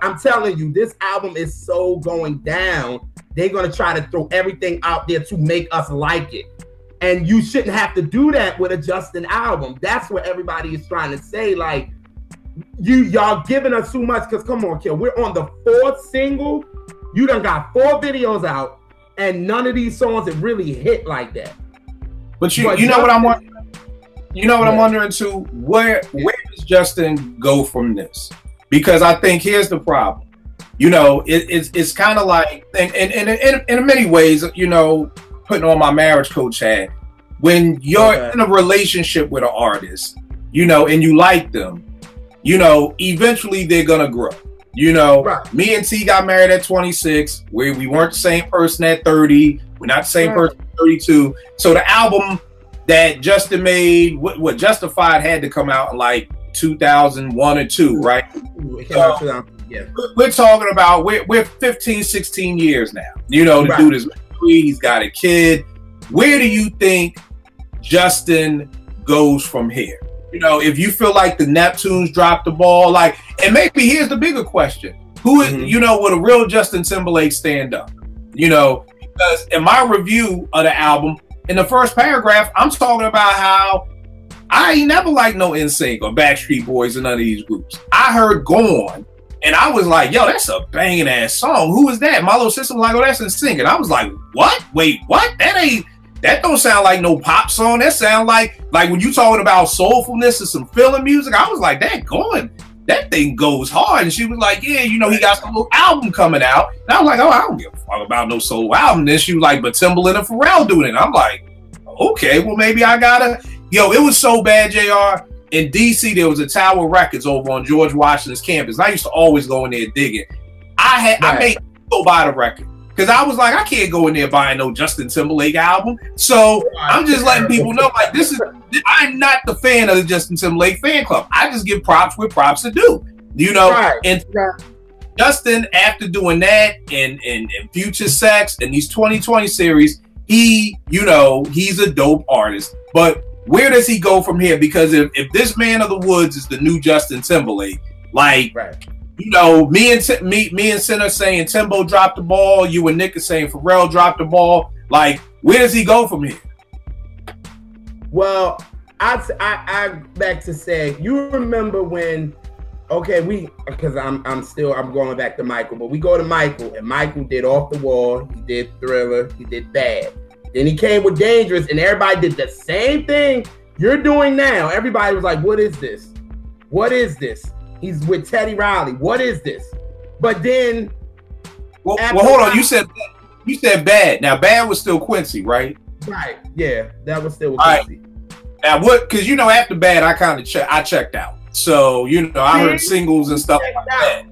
I'm telling you, this album is so going down. They're gonna try to throw everything out there to make us like it, and you shouldn't have to do that with a Justin album. That's what everybody is trying to say. Like, y'all giving us too much. Because come on, Kill, we're on the 4th single. You done got 4 videos out, and none of these songs have really hit like that. But you know what I'm wondering. You know what I'm wondering too. Where does Justin go from this? Because I think here's the problem. You know, it's kind of like, and in many ways, you know, putting on my marriage coach hat, when you're in a relationship with an artist, you know, and you like them, you know, eventually they're gonna grow. You know, me and T got married at 26. We weren't the same person at 30. We're not the same person at 32. So the album that Justin made, what Justified, had to come out in like 2001 or 2, right? Yeah. We're talking about we're 15, 16 years now. You know, the dude is married, he's got a kid. Where do you think Justin goes from here? You know, if you feel like the Neptunes dropped the ball, like, and maybe here's the bigger question: who is, you know, would a real Justin Timberlake stand up? You know, because in my review of the album, in the first paragraph, I'm talking about how I ain't never liked no NSYNC or Backstreet Boys or none of these groups. I heard Gone, and I was like, yo, that's a banging ass song. Who is that? My little sister was like, oh, that's NSYNC. And I was like, what? Wait, what? That don't sound like no pop song. That sound like when you talking about soulfulness and some feeling music. I was like, that thing goes hard. And she was like, yeah, you know, he got some little album coming out. And I was like, oh, I don't give a fuck about no solo album. Then she was like, but Timberland and Pharrell doing it. And I'm like, okay, well, maybe I gotta. Yo, it was so bad, JR. In DC, there was a Tower Records over on George Washington's campus. And I used to always go in there digging. I made go buy the record. Because I was like, I can't go in there buying no Justin Timberlake album. So I'm just letting people know, like, I'm not the fan of the Justin Timberlake fan club. I just give props where props are due. You know? And Justin, after doing that and Future Sex and these 2020 series, he's a dope artist. But where does he go from here? Because if this Man of the Woods is the new Justin Timberlake, like, you know, me and Sin are saying Timbo dropped the ball. You and Nick are saying Pharrell dropped the ball. Like, where does he go from here? Well, I back to say, you remember when? Okay, because I'm going back to Michael, but we go to Michael, and Michael did Off the Wall, he did Thriller, he did Bad. Then he came with Dangerous, and everybody did the same thing you're doing now. Everybody was like, what is this? What is this? He's with Teddy Riley. What is this? But then... Well, hold on. You said Bad. Now, Bad was still Quincy, right? Right. Yeah, that was still Quincy. Right. Now, what... Because, you know, after Bad, I checked out. So, you know, I heard singles and stuff like that.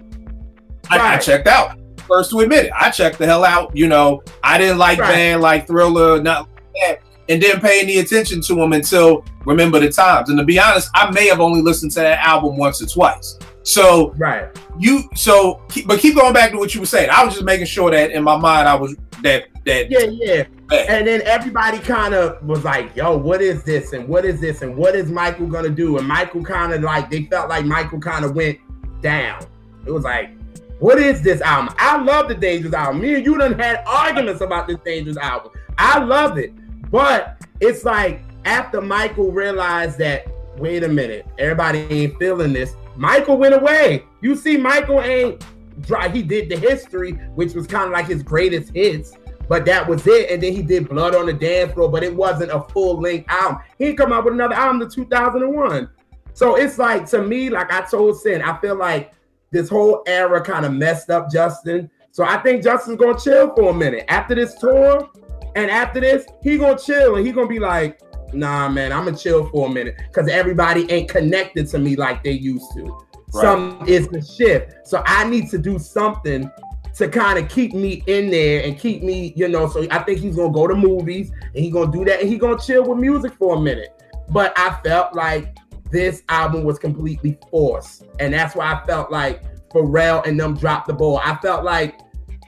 I checked out. First to admit it. I checked the hell out. You know, I didn't like Bad, like Thriller, not like that. And didn't pay any attention to him until Remember the Times. And to be honest, I may have only listened to that album once or twice. So, but keep going back to what you were saying. I was just making sure that in my mind I was that. Yeah. And then everybody kind of was like, yo, what is this? And what is this? And what is Michael gonna do? And Michael kind of like, they felt like Michael kind of went down. It was like, what is this album? I love the Dangerous album. Me and you done had arguments about this Dangerous album. I love it. But it's like after Michael realized that, wait a minute, everybody ain't feeling this. Michael went away. You see, Michael ain't dry. He did the History, which was kind of like his greatest hits, but that was it. And then he did Blood on the Dance Floor, but it wasn't a full-length album. He didn't come out with another album in 2001. So it's like, to me, like I told Sin, I feel like this whole era kind of messed up Justin. So I think Justin's gonna chill for a minute after this tour, and after this, he gonna chill and he gonna be like, nah, man, I'm gonna chill for a minute because everybody ain't connected to me like they used to. Right. Some is the shift. So I need to do something to kind of keep me in there and keep me, you know. So I think he's gonna go to movies and he's gonna do that and he's gonna chill with music for a minute. But I felt like this album was completely forced. And that's why I felt like Pharrell and them dropped the ball. I felt like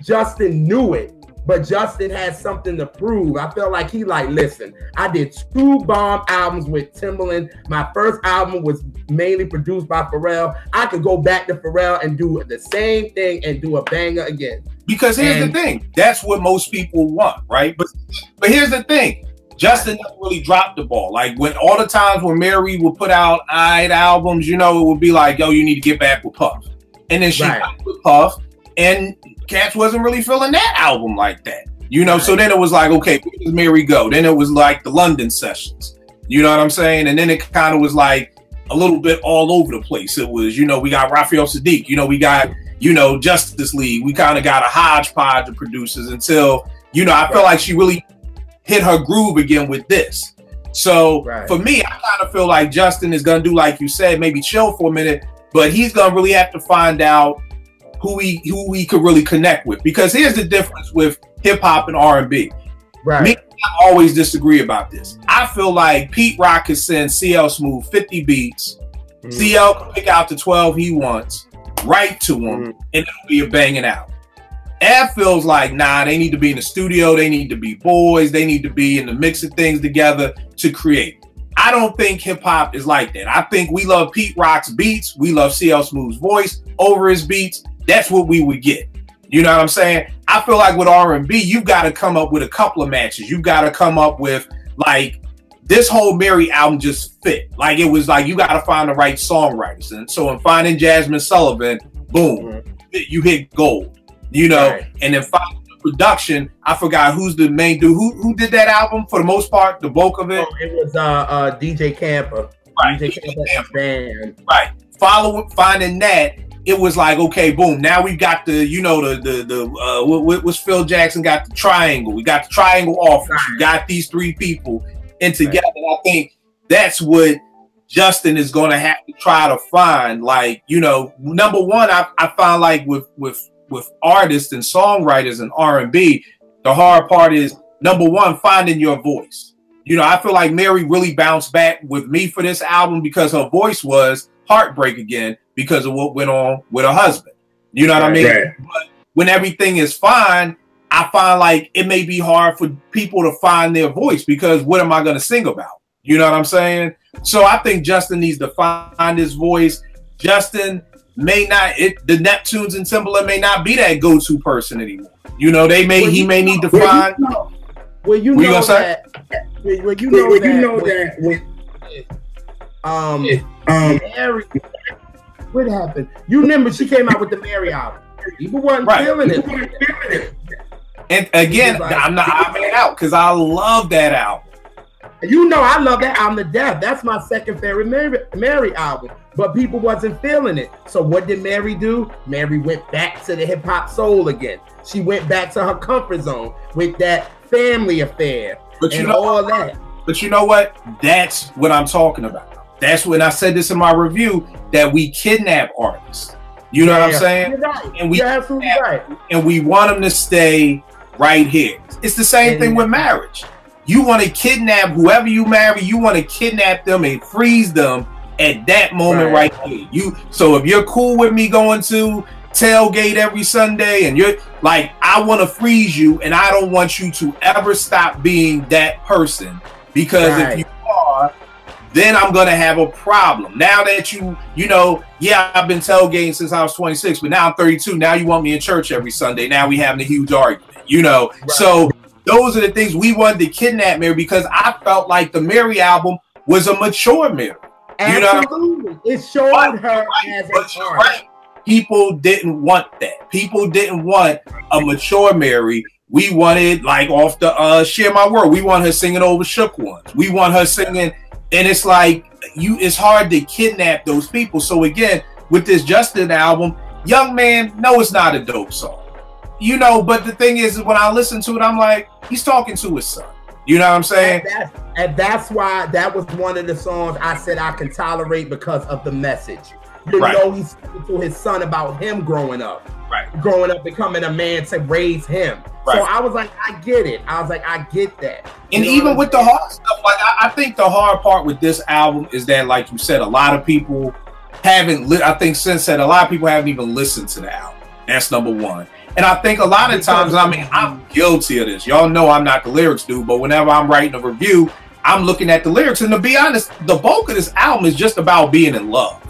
Justin knew it, but Justin had something to prove. I felt like he like, listen, I did 2 bomb albums with Timberlake. My first album was mainly produced by Pharrell. I could go back to Pharrell and do the same thing and do a banger again. Because here's the thing. That's what most people want, right? But here's the thing. Justin never really dropped the ball. Like when all the times when Mary would put out albums, you know, it would be like, yo, you need to get back with Puff. And then she got with Puff, and Cats wasn't really feeling that album like that. You know, so then it was like, okay, where does Mary go? Then it was like the London sessions. You know what I'm saying? And then it kind of was like a little bit all over the place. It was, you know, we got Raphael Sadiq, you know, we got, you know, Justice League. We kind of got a hodgepodge of producers until, you know, I felt like she really hit her groove again with this. So for me, I kind of feel like Justin is going to do, like you said, maybe chill for a minute, but he's going to really have to find out who he could really connect with. Because here's the difference with hip hop and R&B. Right. Me, I always disagree about this. I feel like Pete Rock could send CL Smooth 50 beats. CL can pick out the 12 he wants, write to him, and it'll be a banging out. Ab feels like, nah, they need to be in the studio. They need to be boys. They need to be in the mix of things together to create. I don't think hip hop is like that. I think we love Pete Rock's beats. We love CL Smooth's voice over his beats. That's what we would get. You know what I'm saying? I feel like with R&B, you've got to come up with a couple of matches. You've got to come up with, like, this whole Mary album just fit. Like, it was like, you got to find the right songwriters. And so in finding Jasmine Sullivan, boom, you hit gold. You know, and then finding the production, I forgot who's the main dude. Who did that album for the most part, the bulk of it? Oh, it was DJ Camper. Right. DJ Camper band. Right. Finding that, it was like, okay, boom. Now we've got the, you know, what was Phil Jackson got the triangle. We got the triangle office. We got these 3 people, and together, I think that's what Justin is going to have to try to find. Like, you know, number one, I find like with artists and songwriters and R&B, the hard part is, number one, finding your voice. You know, I feel like Mary really bounced back with me for this album because her voice was heartbreak again because of what went on with her husband. You know what I mean? But when everything is fine, I find like it may be hard for people to find their voice because what am I going to sing about? You know what I'm saying? So I think Justin needs to find his voice. Justin may not, the Neptunes and Timberlake may not be that go-to person anymore. You know, he may need to find. Mary, what happened? You remember she came out with the Mary album. People weren't feeling it. And again, like, I'm mad out because I love that album. You know, I love that album to death. That's my second favorite Mary album. But people wasn't feeling it. So what did Mary do? Mary went back to the hip hop soul again. She went back to her comfort zone with that Family Affair and all that. But you know what? That's what I'm talking about. That's when I said this in my review, that we kidnap artists. You know what I'm saying? You're right. And you're absolutely right. And we want them to stay right here. It's the same thing with marriage. You want to kidnap whoever you marry. You want to kidnap them and freeze them at that moment right here. So if you're cool with me going to tailgate every Sunday and you're like, I want to freeze you and I don't want you to ever stop being that person, because if you are, then I'm going to have a problem. Now that you know, yeah, I've been tailgating since I was 26, but now I'm 32. Now you want me in church every Sunday. Now we having a huge argument, you know? So those are the things we wanted to kidnap Mary, because I felt like the Mary album was a mature Mary. Absolutely. It showed her as an artist. Right. People didn't want that. People didn't want a mature Mary. We wanted, like, off the Share My World. We want her singing over Shook Ones. We want her singing, and it's like it's hard to kidnap those people. So again, with this Justin album, Young Man, no, it's not a dope song. You know, but the thing is, when I listen to it, I'm like, he's talking to his son. You know what I'm saying? And that's why that was one of the songs I said I can tolerate because of the message. You know, he's speaking to his son about him growing up. Growing up, becoming a man to raise him. So I was like, I get it. I was like, I get that. And even with the hard stuff, like I think the hard part with this album is that, like you said, a lot of people haven't. I think Sin said a lot of people haven't even listened to the album. That's number one. And I think a lot of times, I mean, I'm guilty of this. Y'all know I'm not the lyrics dude, but whenever I'm writing a review, I'm looking at the lyrics. And to be honest, the bulk of this album is just about being in love.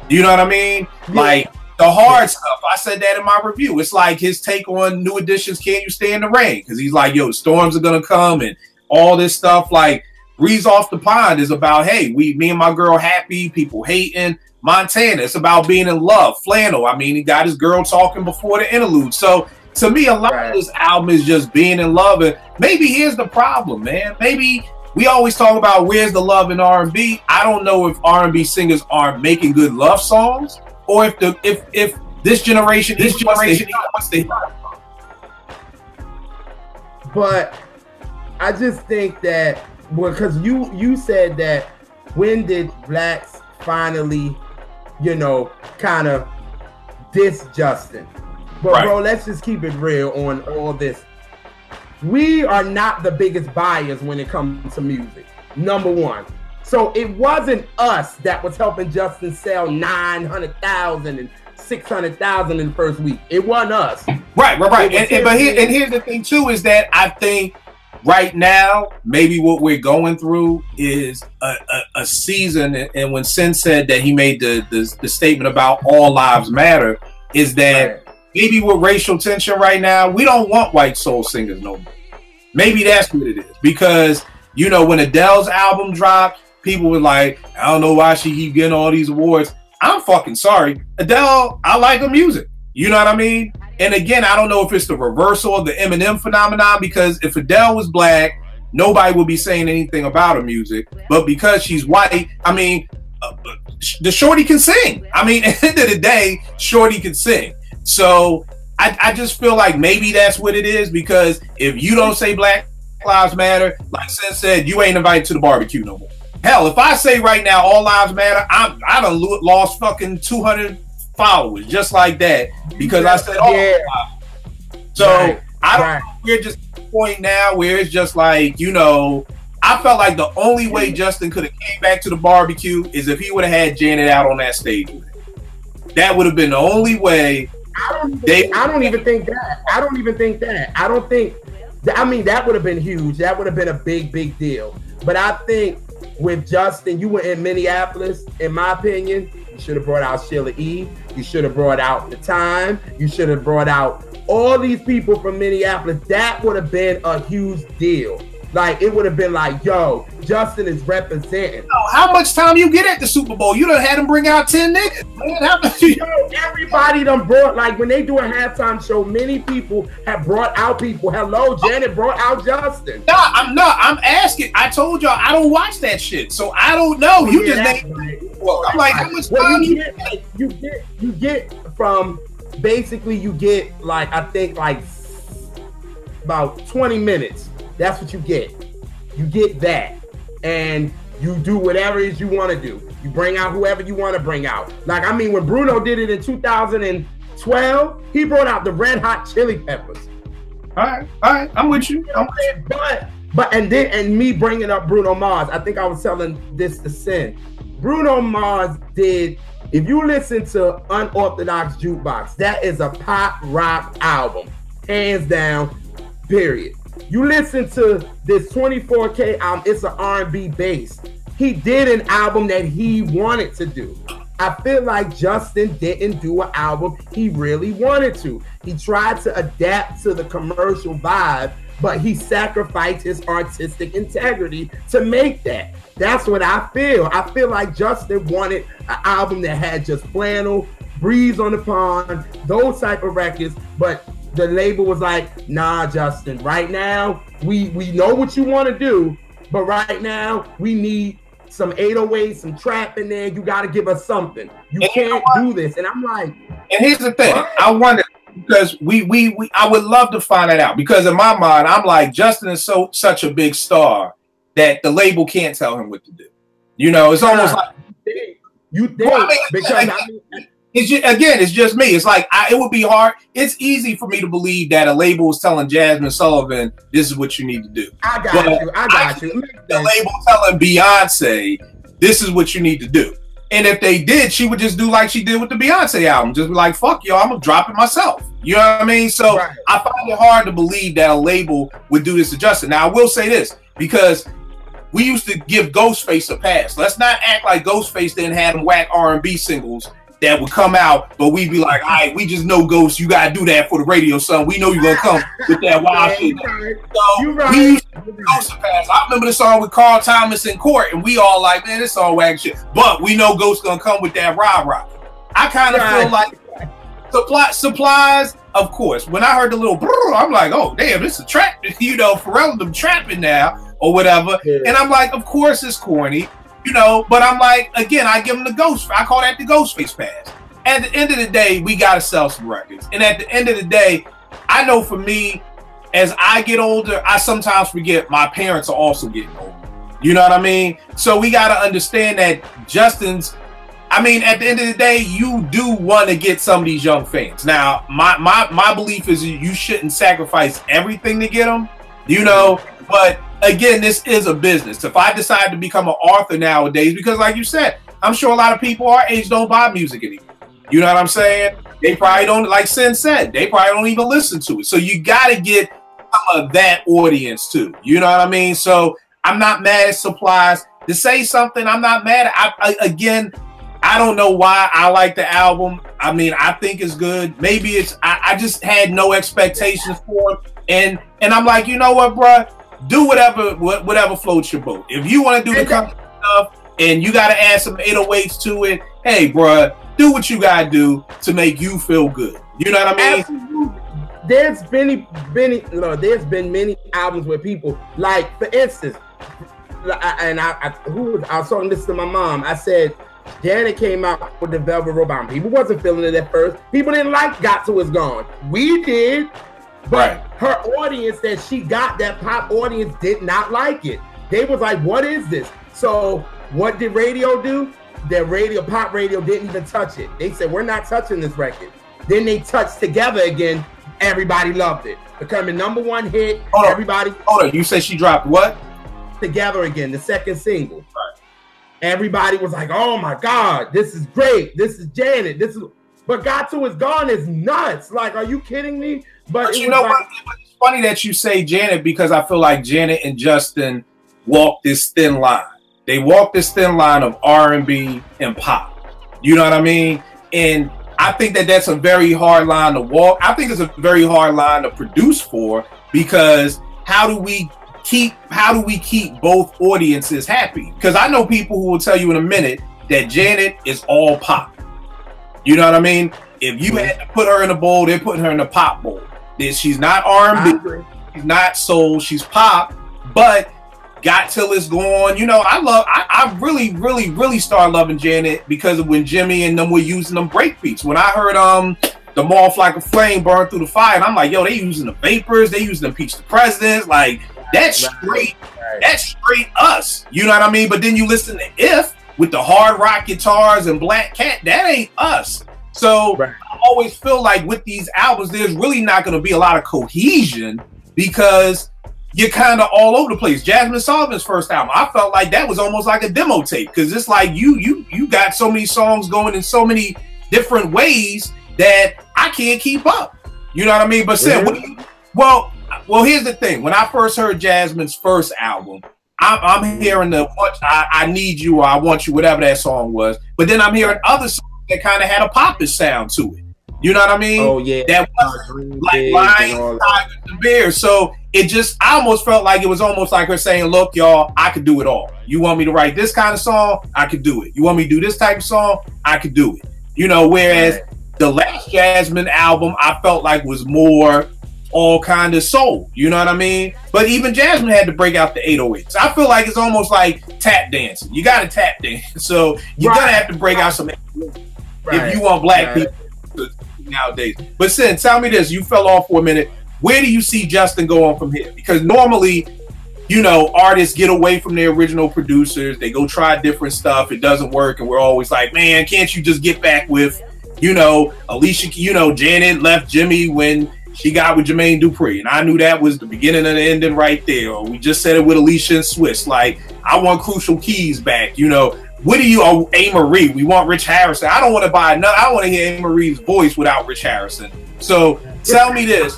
You know what I mean? Like the hard stuff. I said that in my review. It's like his take on New Edition's Can You Stay in the Rain? Because he's like, yo, storms are going to come and all this stuff. Like Breeze Off the Pond is about, hey, me and my girl happy, people hating. Montana, it's about being in love. Flannel, I mean, he got his girl talking before the interlude. So to me, a lot of this album is just being in love. And maybe here's the problem, man. Maybe we always talk about where's the love in R&B. I don't know if R&B singers aren't making good love songs, or if this generation wants to. But I just think that because you said that when did blacks finally, you know, kind of diss Justin? But bro, let's just keep it real on all this. We are not the biggest buyers when it comes to music, number one. So it wasn't us that was helping Justin sell 900,000 and 600,000 in the first week. It wasn't us. Right. And here's the thing too, is that I think right now, maybe what we're going through is a season, and when Sin said that he made the statement about all lives matter, is that maybe with racial tension right now, we don't want white soul singers no more. Maybe that's what it is. Because, you know, when Adele's album dropped, people were like, I don't know why she keep getting all these awards. I'm fucking sorry. Adele, I like her music. You know what I mean? And again, I don't know if it's the reversal of the Eminem phenomenon, because if Adele was black, nobody would be saying anything about her music. But because she's white, I mean, the shorty can sing. I mean, at the end of the day, shorty can sing. So I just feel like maybe that's what it is, because if you don't say Black Lives Matter, like Sin said, you ain't invited to the barbecue no more. Hell, if I say right now all lives matter, I done lost fucking 200 followers just like that, because I said all lives. So I don't know, we're just at the point now where it's just like, you know, I felt like the only way Justin could have came back to the barbecue is if he would have had Janet out on that stage with him. That would have been the only way. I don't even think that. I mean, that would have been huge. That would have been a big deal. But I think with Justin, you were in Minneapolis, in my opinion, you should have brought out Sheila E. You should have brought out The Time. You should have brought out all these people from Minneapolis. That would have been a huge deal. Like, it would have been like, yo, Justin is representing. How much time you get at the Super Bowl? You done had him bring out 10 niggas, man. How much everybody done brought, like, when they do a halftime show, many people have brought out people. Hello, Janet brought out Justin. No, I'm asking. I told y'all I don't watch that shit, so I don't know. You just named. Well, I'm like, how much time you get from, basically you get, like, I think like about 20 minutes. That's what you get. You get that. And you do whatever it is you want to do. You bring out whoever you want to bring out. Like, I mean, when Bruno did it in 2012, he brought out the Red Hot Chili Peppers. All right, I'm with you. And me bringing up Bruno Mars, I think I was telling this to Sin. Bruno Mars did, if you listen to Unorthodox Jukebox, that is a pop rock album. Hands down, period. You listen to this 24K album, it's an R&B base. He did an album that he wanted to do. I feel like Justin didn't do an album he really wanted to. He tried to adapt to the commercial vibe, but he sacrificed his artistic integrity to make that. That's what I feel. I feel like Justin wanted an album that had just flannel, breeze on the pond, those type of records, but the label was like, nah, Justin, right now, we know what you want to do, but right now, we need some 808, some trap in there. You got to give us something. You can't do this. And I'm like... And here's the thing. I wonder, because I would love to find that out, because in my mind, I'm like, Justin is such a big star that the label can't tell him what to do. You know, it's almost like... You think, well, because it's just me. It's like, it would be hard. It's easy for me to believe that a label is telling Jasmine Sullivan, this is what you need to do. I got you. The label telling Beyonce, this is what you need to do. And if they did, she would just do like she did with the Beyonce album. Just be like, fuck y'all, I'm going to drop it myself. You know what I mean? So right. I find it hard to believe that a label would do this to Justin. Now, I will say this, because we used to give Ghostface a pass. Let's not act like Ghostface didn't have them whack R&B singles that would come out, but we'd be like, all right, we just know Ghost, you gotta do that for the radio, son. We know you're gonna come with that wild shit. So we used to give Ghost a pass. I remember the song with Carl Thomas in Court, and we all like, man, this song whack shit. But we know Ghost gonna come with that rah-rah. I kind of feel like supplies, of course. When I heard the little brrr, I'm like, oh damn, this is a trap, you know, Pharrell them trapping now or whatever. Yeah. And I'm like, of course it's corny. You know, but I'm like, again, I give them the ghost. I call that the Ghostface pass. At the end of the day, we got to sell some records. And at the end of the day, I know for me, as I get older, I sometimes forget my parents are also getting older. You know what I mean? So we got to understand that Justin's, I mean, at the end of the day, you do want to get some of these young fans. Now, my belief is you shouldn't sacrifice everything to get them, you know, but again, this is a business. If I decide to become an author nowadays, because like you said, I'm sure a lot of people our age don't buy music anymore. You know what I'm saying? They probably don't, like Sin said, they probably don't even listen to it. So you got to get some of that audience too. You know what I mean? So I'm not mad at Supplies. To say something, I'm not mad at. Again, I don't know why I like the album. I mean, I think it's good. Maybe it's, I just had no expectations for it. And I'm like, you know what, bruh? Do whatever floats your boat. If you want to do the country stuff and you got to add some 808s to it, hey, bruh, do what you got to do to make you feel good. You know what I mean? Absolutely. There's been many albums where people, like, for instance, and I was talking this to my mom. I said, Janet came out with the Velvet Robot. People wasn't feeling it at first. People didn't like Got To Is Gone. We did. But her audience that she got, that pop audience, did not like it. They was like, what is this? So what did radio do? Pop radio didn't even touch it. They said, we're not touching this record. Then they touched Together again. Everybody loved it. Becoming #1 hit. Hold on. You said she dropped what? Together Again, the second single. Right. Everybody was like, oh my God, this is great. This is Janet. But Got To Is Gone is nuts. Like, are you kidding me? But you know what? It's funny that you say Janet, because I feel like Janet and Justin walk this thin line. They walk this thin line of R&B and pop. You know what I mean? And I think that that's a very hard line to walk. I think it's a very hard line to produce for, because how do we keep both audiences happy? Because I know people who will tell you in a minute that Janet is all pop. You know what I mean? If you had to put her in a bowl, they're putting her in a pop bowl. She's not R&B, she's not soul, she's pop, but Got Till It's Gone. You know, I really started loving Janet because of when Jimmy and them were using them break beats. When I heard the Moth Like a Flame burn through the fire, and I'm like, yo, they using the Vapors, they using them Peach the Presidents, like that's straight us. You know what I mean? But then you listen to If with the hard rock guitars and Black Cat, that ain't us. So I always feel like with these albums, there's really not going to be a lot of cohesion because you're kind of all over the place. Jasmine Sullivan's first album, I felt like that was almost like a demo tape, because it's like you got so many songs going in so many different ways that I can't keep up. You know what I mean? But well, here's the thing. When I first heard Jasmine's first album, I'm hearing the I Need You or I Want You, whatever that song was. But then I'm hearing other songs that kind of had a popish sound to it. You know what I mean? Oh yeah, that was like Lions, Tigers, and Bears. So it just, I almost felt like it was almost like her saying, "Look, y'all, I could do it all. You want me to write this kind of song? I could do it. You want me to do this type of song? I could do it." You know, whereas the last Jasmine album, I felt like was more all kind of soul. You know what I mean? But even Jasmine had to break out the 808s. I feel like it's almost like tap dancing. You got to tap dance, so you're gonna have to break out some 808s if you want black people nowadays. But Sin, tell me this, you fell off for a minute. Where do you see Justin going from here? Because normally, you know, artists get away from their original producers, they go try different stuff, it doesn't work, and we're always like, man, can't you just get back with, you know, Alicia, you know, Janet left Jimmy when she got with Jermaine Dupri, and I knew that was the beginning and the ending right there. Or we just said it with Alicia and Swiss, like, I want Crucial Keys back, you know. What do you, oh, A. Marie, we want Rich Harrison. I don't want to buy no, I want to hear A. Marie's voice without Rich Harrison. So tell me this,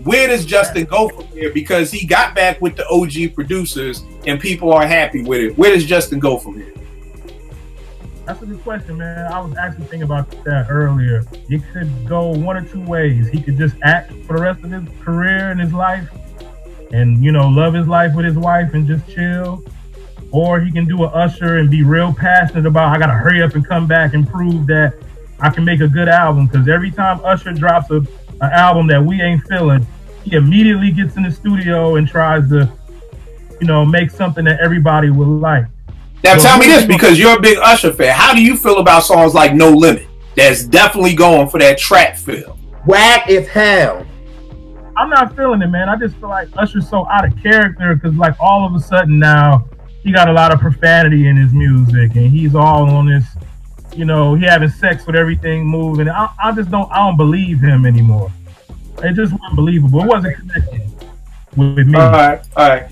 where does Justin go from here? Because he got back with the OG producers and people are happy with it. Where does Justin go from here? That's a good question, man. I was actually thinking about that earlier. It could go one or two ways. He could just act for the rest of his career and his life and, you know, love his life with his wife and just chill. Or he can do an Usher and be real passionate about, I got to hurry up and come back and prove that I can make a good album. Because every time Usher drops an album that we ain't feeling, he immediately gets in the studio and tries to, you know, make something that everybody will like. Now tell me this, because you're a big Usher fan. How do you feel about songs like No Limit? That's definitely going for that trap feel. Whack as hell. I'm not feeling it, man. I just feel like Usher's so out of character because, like, all of a sudden now he got a lot of profanity in his music and he's all on this, you know, he having sex with everything moving. I don't believe him anymore. It just wasn't believable. It wasn't connecting with me. All right.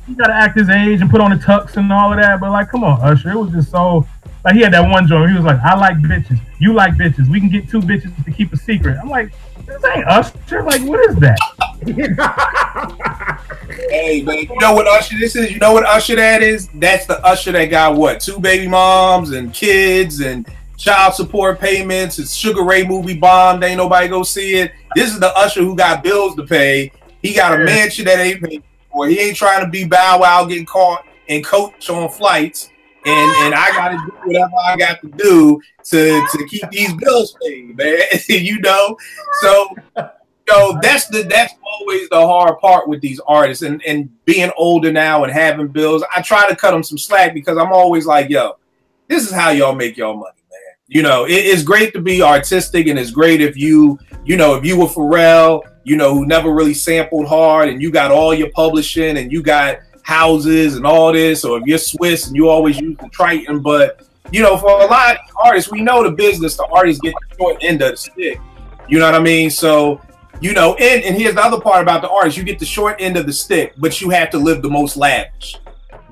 He got to act his age and put on the tux and all of that, but like, come on, Usher. It was just so, like, he had that one joint where he was like, I like bitches. You like bitches. We can get two bitches to keep a secret. I'm like, this ain't Usher. Like, what is that? Hey, man, you know what Usher this is? You know what Usher that is? That's the Usher that got what? 2 baby moms and kids and child support payments. It's Sugar Ray movie bombed. Ain't nobody go see it. This is the Usher who got bills to pay. He got a mansion that ain't paid for. He ain't trying to be Bow Wow getting caught and coach on flights. And I got to do whatever I got to do to keep these bills paid, man. You know? So that's always the hard part with these artists and being older now and having bills. I try to cut them some slack because I'm always like, yo, this is how y'all make y'all money, man. You know, it's great to be artistic and it's great if you were Pharrell, you know, who never really sampled hard and you got all your publishing and you got houses and all this, or if you're Swiss and you always use the Triton. But, you know, for a lot of artists, we know the business, the artists get the short end of the stick. You know what I mean? So, you know, and here's the other part about the artist. You get the short end of the stick, but you have to live the most lavish.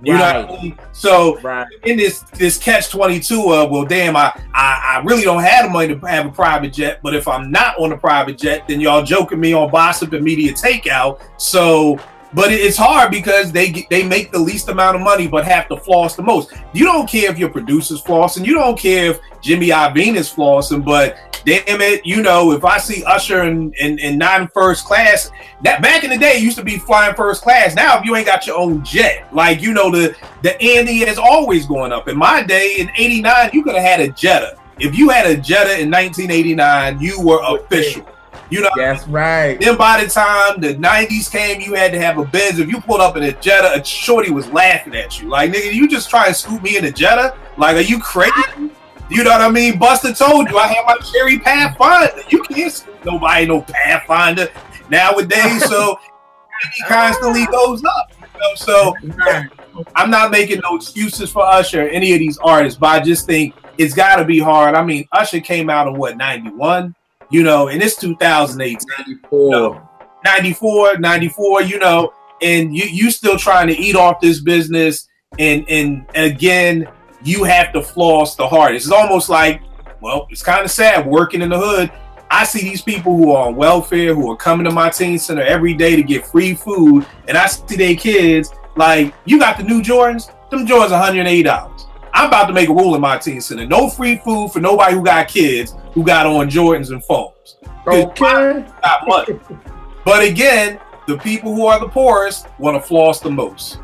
You know what I mean? So in this catch-22 of, well, damn, I really don't have the money to have a private jet, but if I'm not on a private jet, then y'all joking me on Bossip and Media Takeout. So, but it's hard because they make the least amount of money but have to floss the most. You don't care if your producer's flossing. You don't care if Jimmy Iovine is flossing, but damn it, you know, if I see Usher and not in first class, that back in the day used to be flying first class. Now, if you ain't got your own jet, like, you know, the ante is always going up. In my day, in '89, you could have had a Jetta. If you had a Jetta in 1989, you were official. You know, that's right. Then by the time the 90s came, you had to have a Benz. If you pulled up in a Jetta, a shorty was laughing at you. Like, nigga, you just try and scoop me in a Jetta? Like, are you crazy? You know what I mean? Buster told you I have my Cherry Pathfinder. You can't scoop nobody no Pathfinder nowadays. So he constantly goes up. You know? So I'm not making no excuses for Usher or any of these artists, but I just think it's got to be hard. I mean, Usher came out in what, 91? You know, and it's 2008, 94, you know, and you still trying to eat off this business. And again, you have to floss the hardest. It's almost like, well, it's kind of sad working in the hood. I see these people who are on welfare, who are coming to my teen center every day to get free food. And I see their kids like, you got the new Jordans? Them Jordans $180. I'm about to make a rule in my teen center. No free food for nobody who got kids who got on Jordans and foams. Okay. Got money. But again, the people who are the poorest want to floss the most.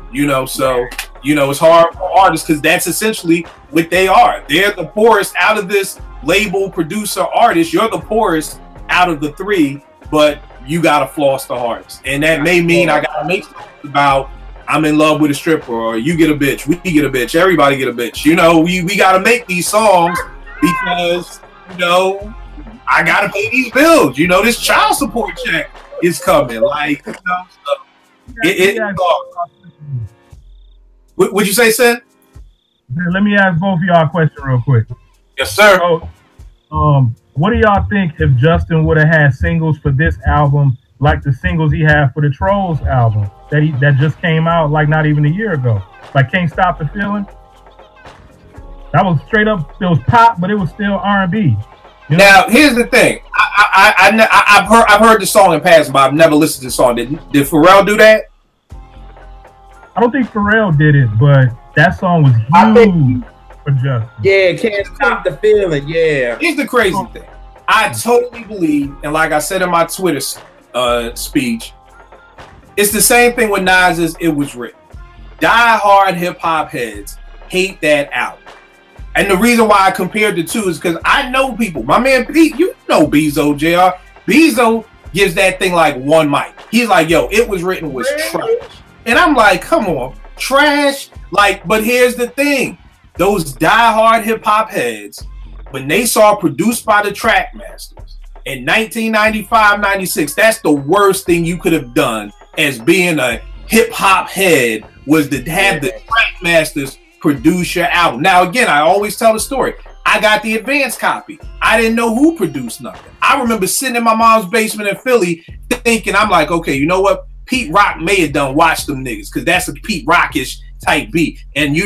So it's hard for artists because that's essentially what they are. They're the poorest out of this label, producer, artist. You're the poorest out of the three, but you gotta floss the hardest. And that may mean I gotta make something about I'm in love with a stripper, or you get a bitch, we get a bitch, everybody get a bitch. We gotta make these songs because I gotta pay these bills. This child support check is coming. Like, What'd you say, Sid? Let me ask both of y'all a question real quick. Yes, sir. So, what do y'all think if Justin would have had singles for this album, like the singles he had for the Trolls album that just came out like not even a year ago? Like Can't Stop the Feeling. That was straight up. It was pop, but it was still R&B. Now, here's the thing. I've heard the song in passing, but I've never listened to the song. Did Pharrell do that? I don't think Pharrell did it, but that song was huge for Justin. Yeah, Can't Stop the Feeling. Yeah. Here's the crazy thing. I totally believe, and like I said in my Twitter speech, it's the same thing with Nas's It Was Written. Die-hard hip-hop heads hate that album. And the reason why I compared the two is because I know people. My man Pete, Bezo, JR. Bezo gives that thing like one mic. He's like, yo, It Was Written was trash. And I'm like, come on, trash? Like, but here's the thing. Those die-hard hip-hop heads, when they saw Produced by the Trackmasters in 1995, 96, that's the worst thing you could have done as being a hip-hop head, was to have the Trackmasters produce your album. Now, again, I always tell the story. I got the advance copy. I didn't know who produced nothing. I remember sitting in my mom's basement in Philly thinking, I'm like, okay, you know what? Pete Rock may have done Watch Them Niggas, because that's a Pete Rockish type beat. And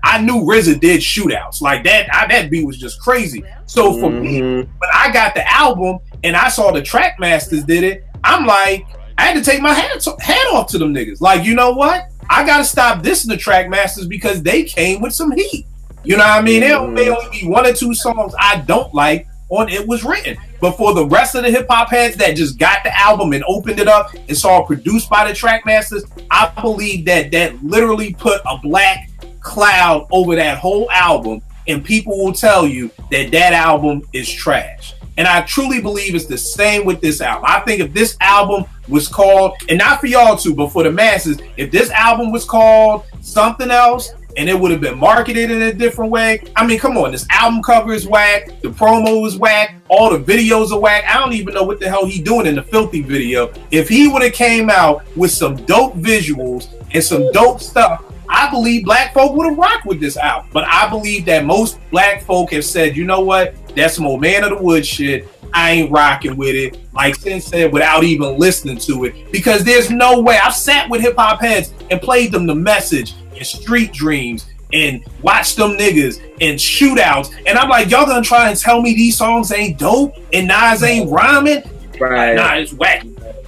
I knew RZA did Shootouts. Like that beat was just crazy. So for me, when I got the album and I saw the Trackmasters did it, I'm like, I had to take my hat off to them niggas. Like, you know what? I gotta stop dissing the Trackmasters because they came with some heat. You know what I mean? There may only be one or two songs I don't like on It Was Written. But for the rest of the hip-hop heads that just got the album and opened it up and saw it produced by the Trackmasters, I believe that literally put a black cloud over that whole album, and people will tell you that album is trash. And I truly believe it's the same with this album. I think if this album was called, and not for y'all too, but for the masses, if this album was called something else and it would have been marketed in a different way, I mean, come on, this album cover is whack, the promo is whack, all the videos are whack. I don't even know what the hell he doing in the Filthy video. If he would have came out with some dope visuals and some dope stuff, I believe black folk would have rocked with this album. But I believe that most black folk have said, you know what? That's some old Man of the Woods shit. I ain't rocking with it. Like Sin said, without even listening to it. Because there's no way. I've sat with hip-hop heads and played them The Message and Street Dreams and Watch Them Niggas and Shootouts. And I'm like, y'all gonna try and tell me these songs ain't dope and Nas ain't rhyming? Right. Nah, it's whack.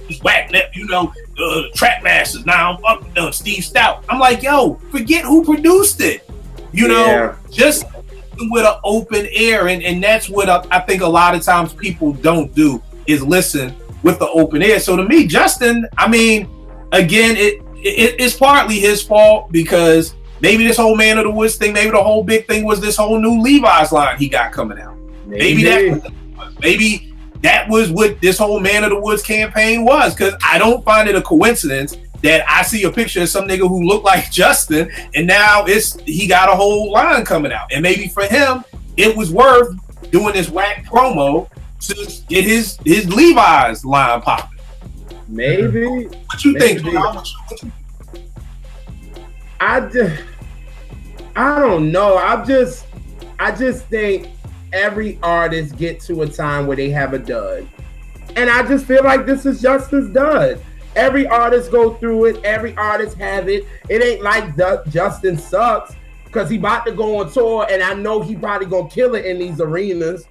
It's whack. Trackmasters. Now I'm up Steve Stout. I'm like, yo, forget who produced it. Just with an open air, and that's what I think a lot of times people don't do, is listen with the open air. So to me, Justin, I mean, again, it's partly his fault, because maybe this whole Man of the Woods thing, maybe the whole big thing was this whole new Levi's line he got coming out. Maybe that was what this whole Man of the Woods campaign was, because I don't find it a coincidence that I see a picture of some nigga who looked like Justin, and now he got a whole line coming out. And maybe for him, it was worth doing this whack promo to get his Levi's line popping. Maybe. What you think? I don't know. I just think every artist gets to a time where they have a dud. And I just feel like this is Justin's dud. Every artist go through it. Every artist have it. It ain't like Justin sucks, because he about to go on tour, and I know he probably gonna kill it in these arenas.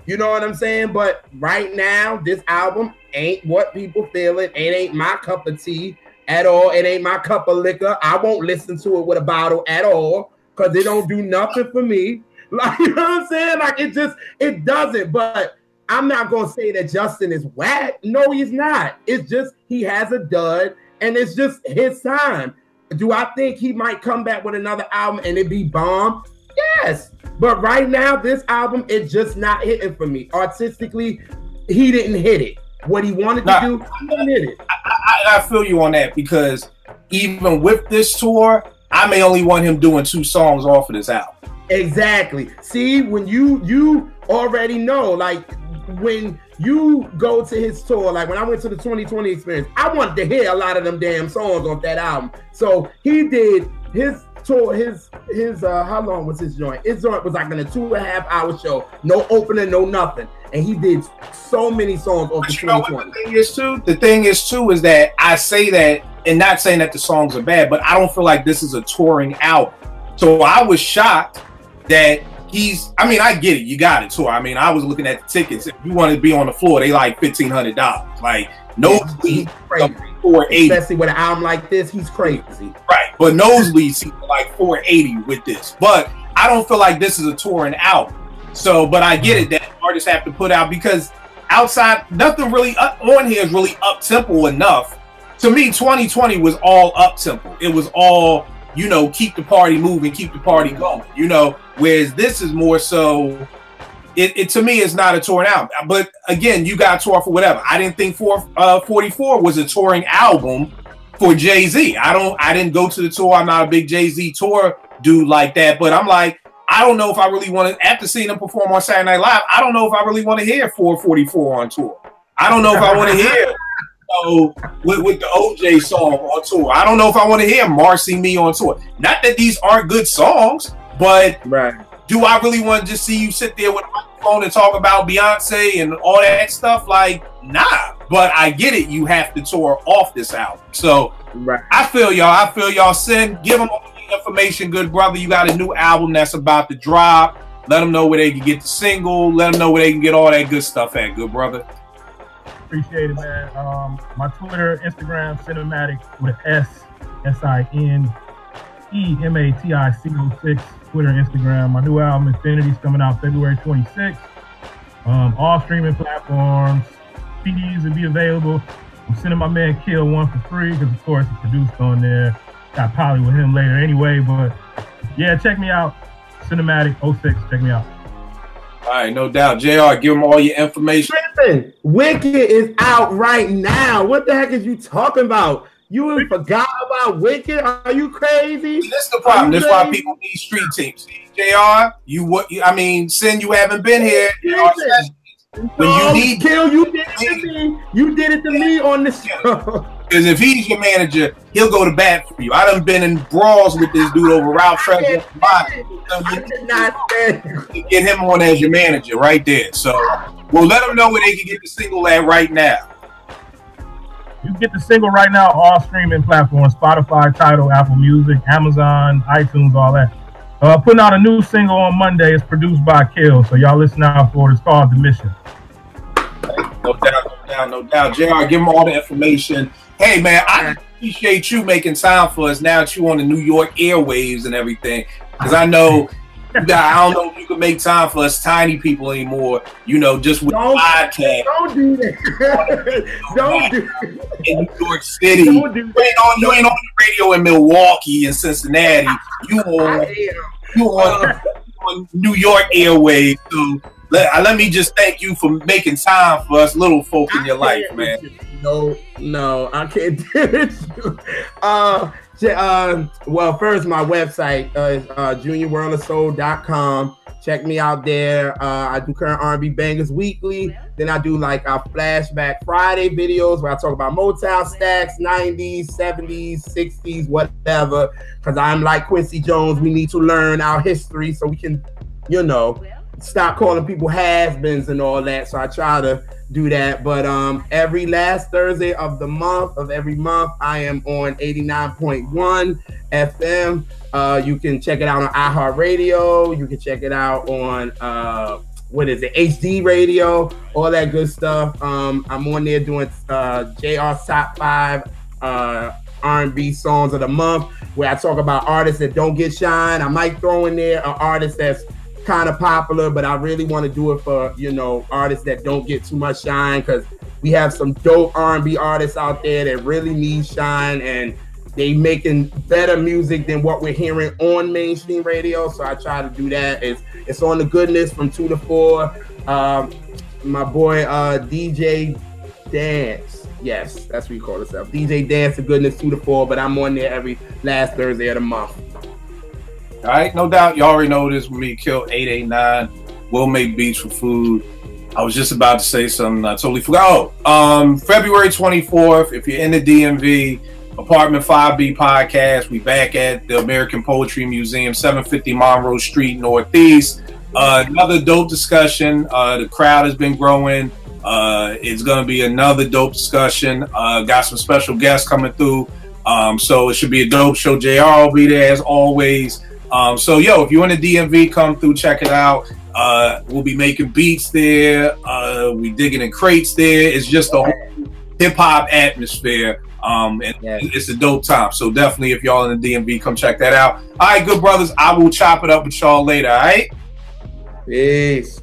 You know what I'm saying? But right now, this album ain't what people feeling. It ain't my cup of tea at all. It ain't my cup of liquor. I won't listen to it with a bottle at all, because it don't do nothing for me. Like, you know what I'm saying? Like, it doesn't. But I'm not gonna say that Justin is whack. No, he's not. It's just he has a dud, and it's just his time. Do I think he might come back with another album and it be bomb? Yes. But right now, this album is just not hitting for me. Artistically, he didn't hit it. What he wanted to do, he didn't hit it. I feel you on that, because even with this tour, I may only want him doing 2 songs off of this album. Exactly. See, when you already know, like when you go to his tour, like when I went to the 2020 experience, I wanted to hear a lot of them damn songs off that album. So he did his tour, his how long was his joint? His joint was like in a 2.5-hour show, no opener, no nothing. And he did so many songs off the 2020. The thing is too is that I say that, and not saying that the songs are bad, but I don't feel like this is a touring album. So I was shocked that I mean, I get it, you got it tour. I mean, I was looking at the tickets. If you want to be on the floor, they like $1,500. Like nosebleed, $480. Especially with an album like this, he's crazy. Right, but nosebleed seems like $480 with this. But I don't feel like this is a touring album. So, but I get it that artists have to put out, because outside, nothing really on here is really up-tempo enough. To me, 2020 was all up-tempo. It was all, you know, keep the party moving, keep the party going, you know, whereas this is more so, it to me is not a touring album. But again, you got to tour for whatever. I didn't think 44 was a touring album for Jay-Z. I didn't go to the tour. I'm not a big Jay-Z tour dude like that, but I'm like, I don't know if I really want to, after seeing him perform on Saturday Night Live, I don't know if I really want to hear 444 on tour. I don't know if I want to hear with the OJ song on tour. I don't know if I want to hear Marcy Me on tour. Not that these aren't good songs, but do I really want to just see you sit there with a microphone and talk about Beyonce and all that stuff? Like, nah. But I get it. You have to tour off this album. So I feel y'all. Send, give them all the information, good brother. You got a new album that's about to drop. Let them know where they can get the single. Let them know where they can get all that good stuff at, good brother. Appreciate it, man. My Twitter, Instagram, Cinematic with an SINEMATIC06. Twitter, Instagram. My new album, Infinity's coming out February 26th. All streaming platforms. CDs will be available. I'm sending my man Kill one for free because, of course, he's produced on there. Got Polly with him later anyway, but yeah, check me out. Cinematic 06. Check me out. All right, no doubt. JR, give them all your information. Listen, Wicked is out right now. What the heck is you talking about? You forgot about Wicked? Are you crazy? That's the problem. That's why people need street teams. JR, Sin, you haven't been here. When you need Kill, you did it to me. You did it to me on the show. Because if he's your manager, he'll go to bat for you. I done been in brawls with this dude over Ralph Tresvant. I did not say. Get him on as your manager right there. So we'll let them know where they can get the single at right now. You can get the single right now, all streaming platforms, Spotify, Tidal, Apple Music, Amazon, iTunes, all that. Putting out a new single on Monday. It's produced by Kill, so y'all listen out for it. It's called The Mission. No doubt. JR, give them all the information. Hey, man, I appreciate you making time for us now that you're on the New York airwaves and everything. Because I know, I don't know if you can make time for us tiny people anymore, you know, just with podcast. Don't do that. Don't do that. In New York City. You ain't on the radio in Milwaukee and Cincinnati. You on New York airwaves. So let me just thank you for making time for us little folk in your life, man. No, I can't do it. Well, first, my website is juniorworldofsoul.com. Check me out there. I do current R&B bangers weekly. Then I do like our Flashback Friday videos where I talk about Motown stacks, 90s, 70s, 60s, whatever. Because I'm like Quincy Jones. We need to learn our history so we can, you know, stop calling people has-beens and all that. So I try to do that. But every last Thursday of every month, I am on 89.1 FM. You can check it out on iHeartRadio. You can check it out on HD radio, all that good stuff. I'm on there doing JR's top 5 R&B songs of the month, where I talk about artists that don't get shine. I might throw in there an artist that's kind of popular, but I really want to do it for, you know, artists that don't get too much shine, because we have some dope R&B artists out there that really need shine, and they making better music than what we're hearing on mainstream radio. So I try to do that. It's on the Goodness from 2 to 4. My boy DJ Dance. Yes, that's what you call yourself. DJ Dance the Goodness 2 to 4, but I'm on there every last Thursday of the month. All right, no doubt. You already know this with me, Kill 889. We'll make beats for food. I was just about to say something. I totally forgot. Oh, February 24th, if you're in the DMV, Apartment 5B podcast. We back at the American Poetry Museum, 750 Monroe Street, Northeast. Another dope discussion. The crowd has been growing. It's going to be another dope discussion. Got some special guests coming through. So it should be a dope show. JR will be there as always. So, yo, if you're in the DMV, come through, check it out. We'll be making beats there. We digging in crates there. It's just a whole hip-hop atmosphere. And it's a dope time. So definitely, if y'all in the DMV, come check that out. All right, good brothers. I will chop it up with y'all later, all right? Peace.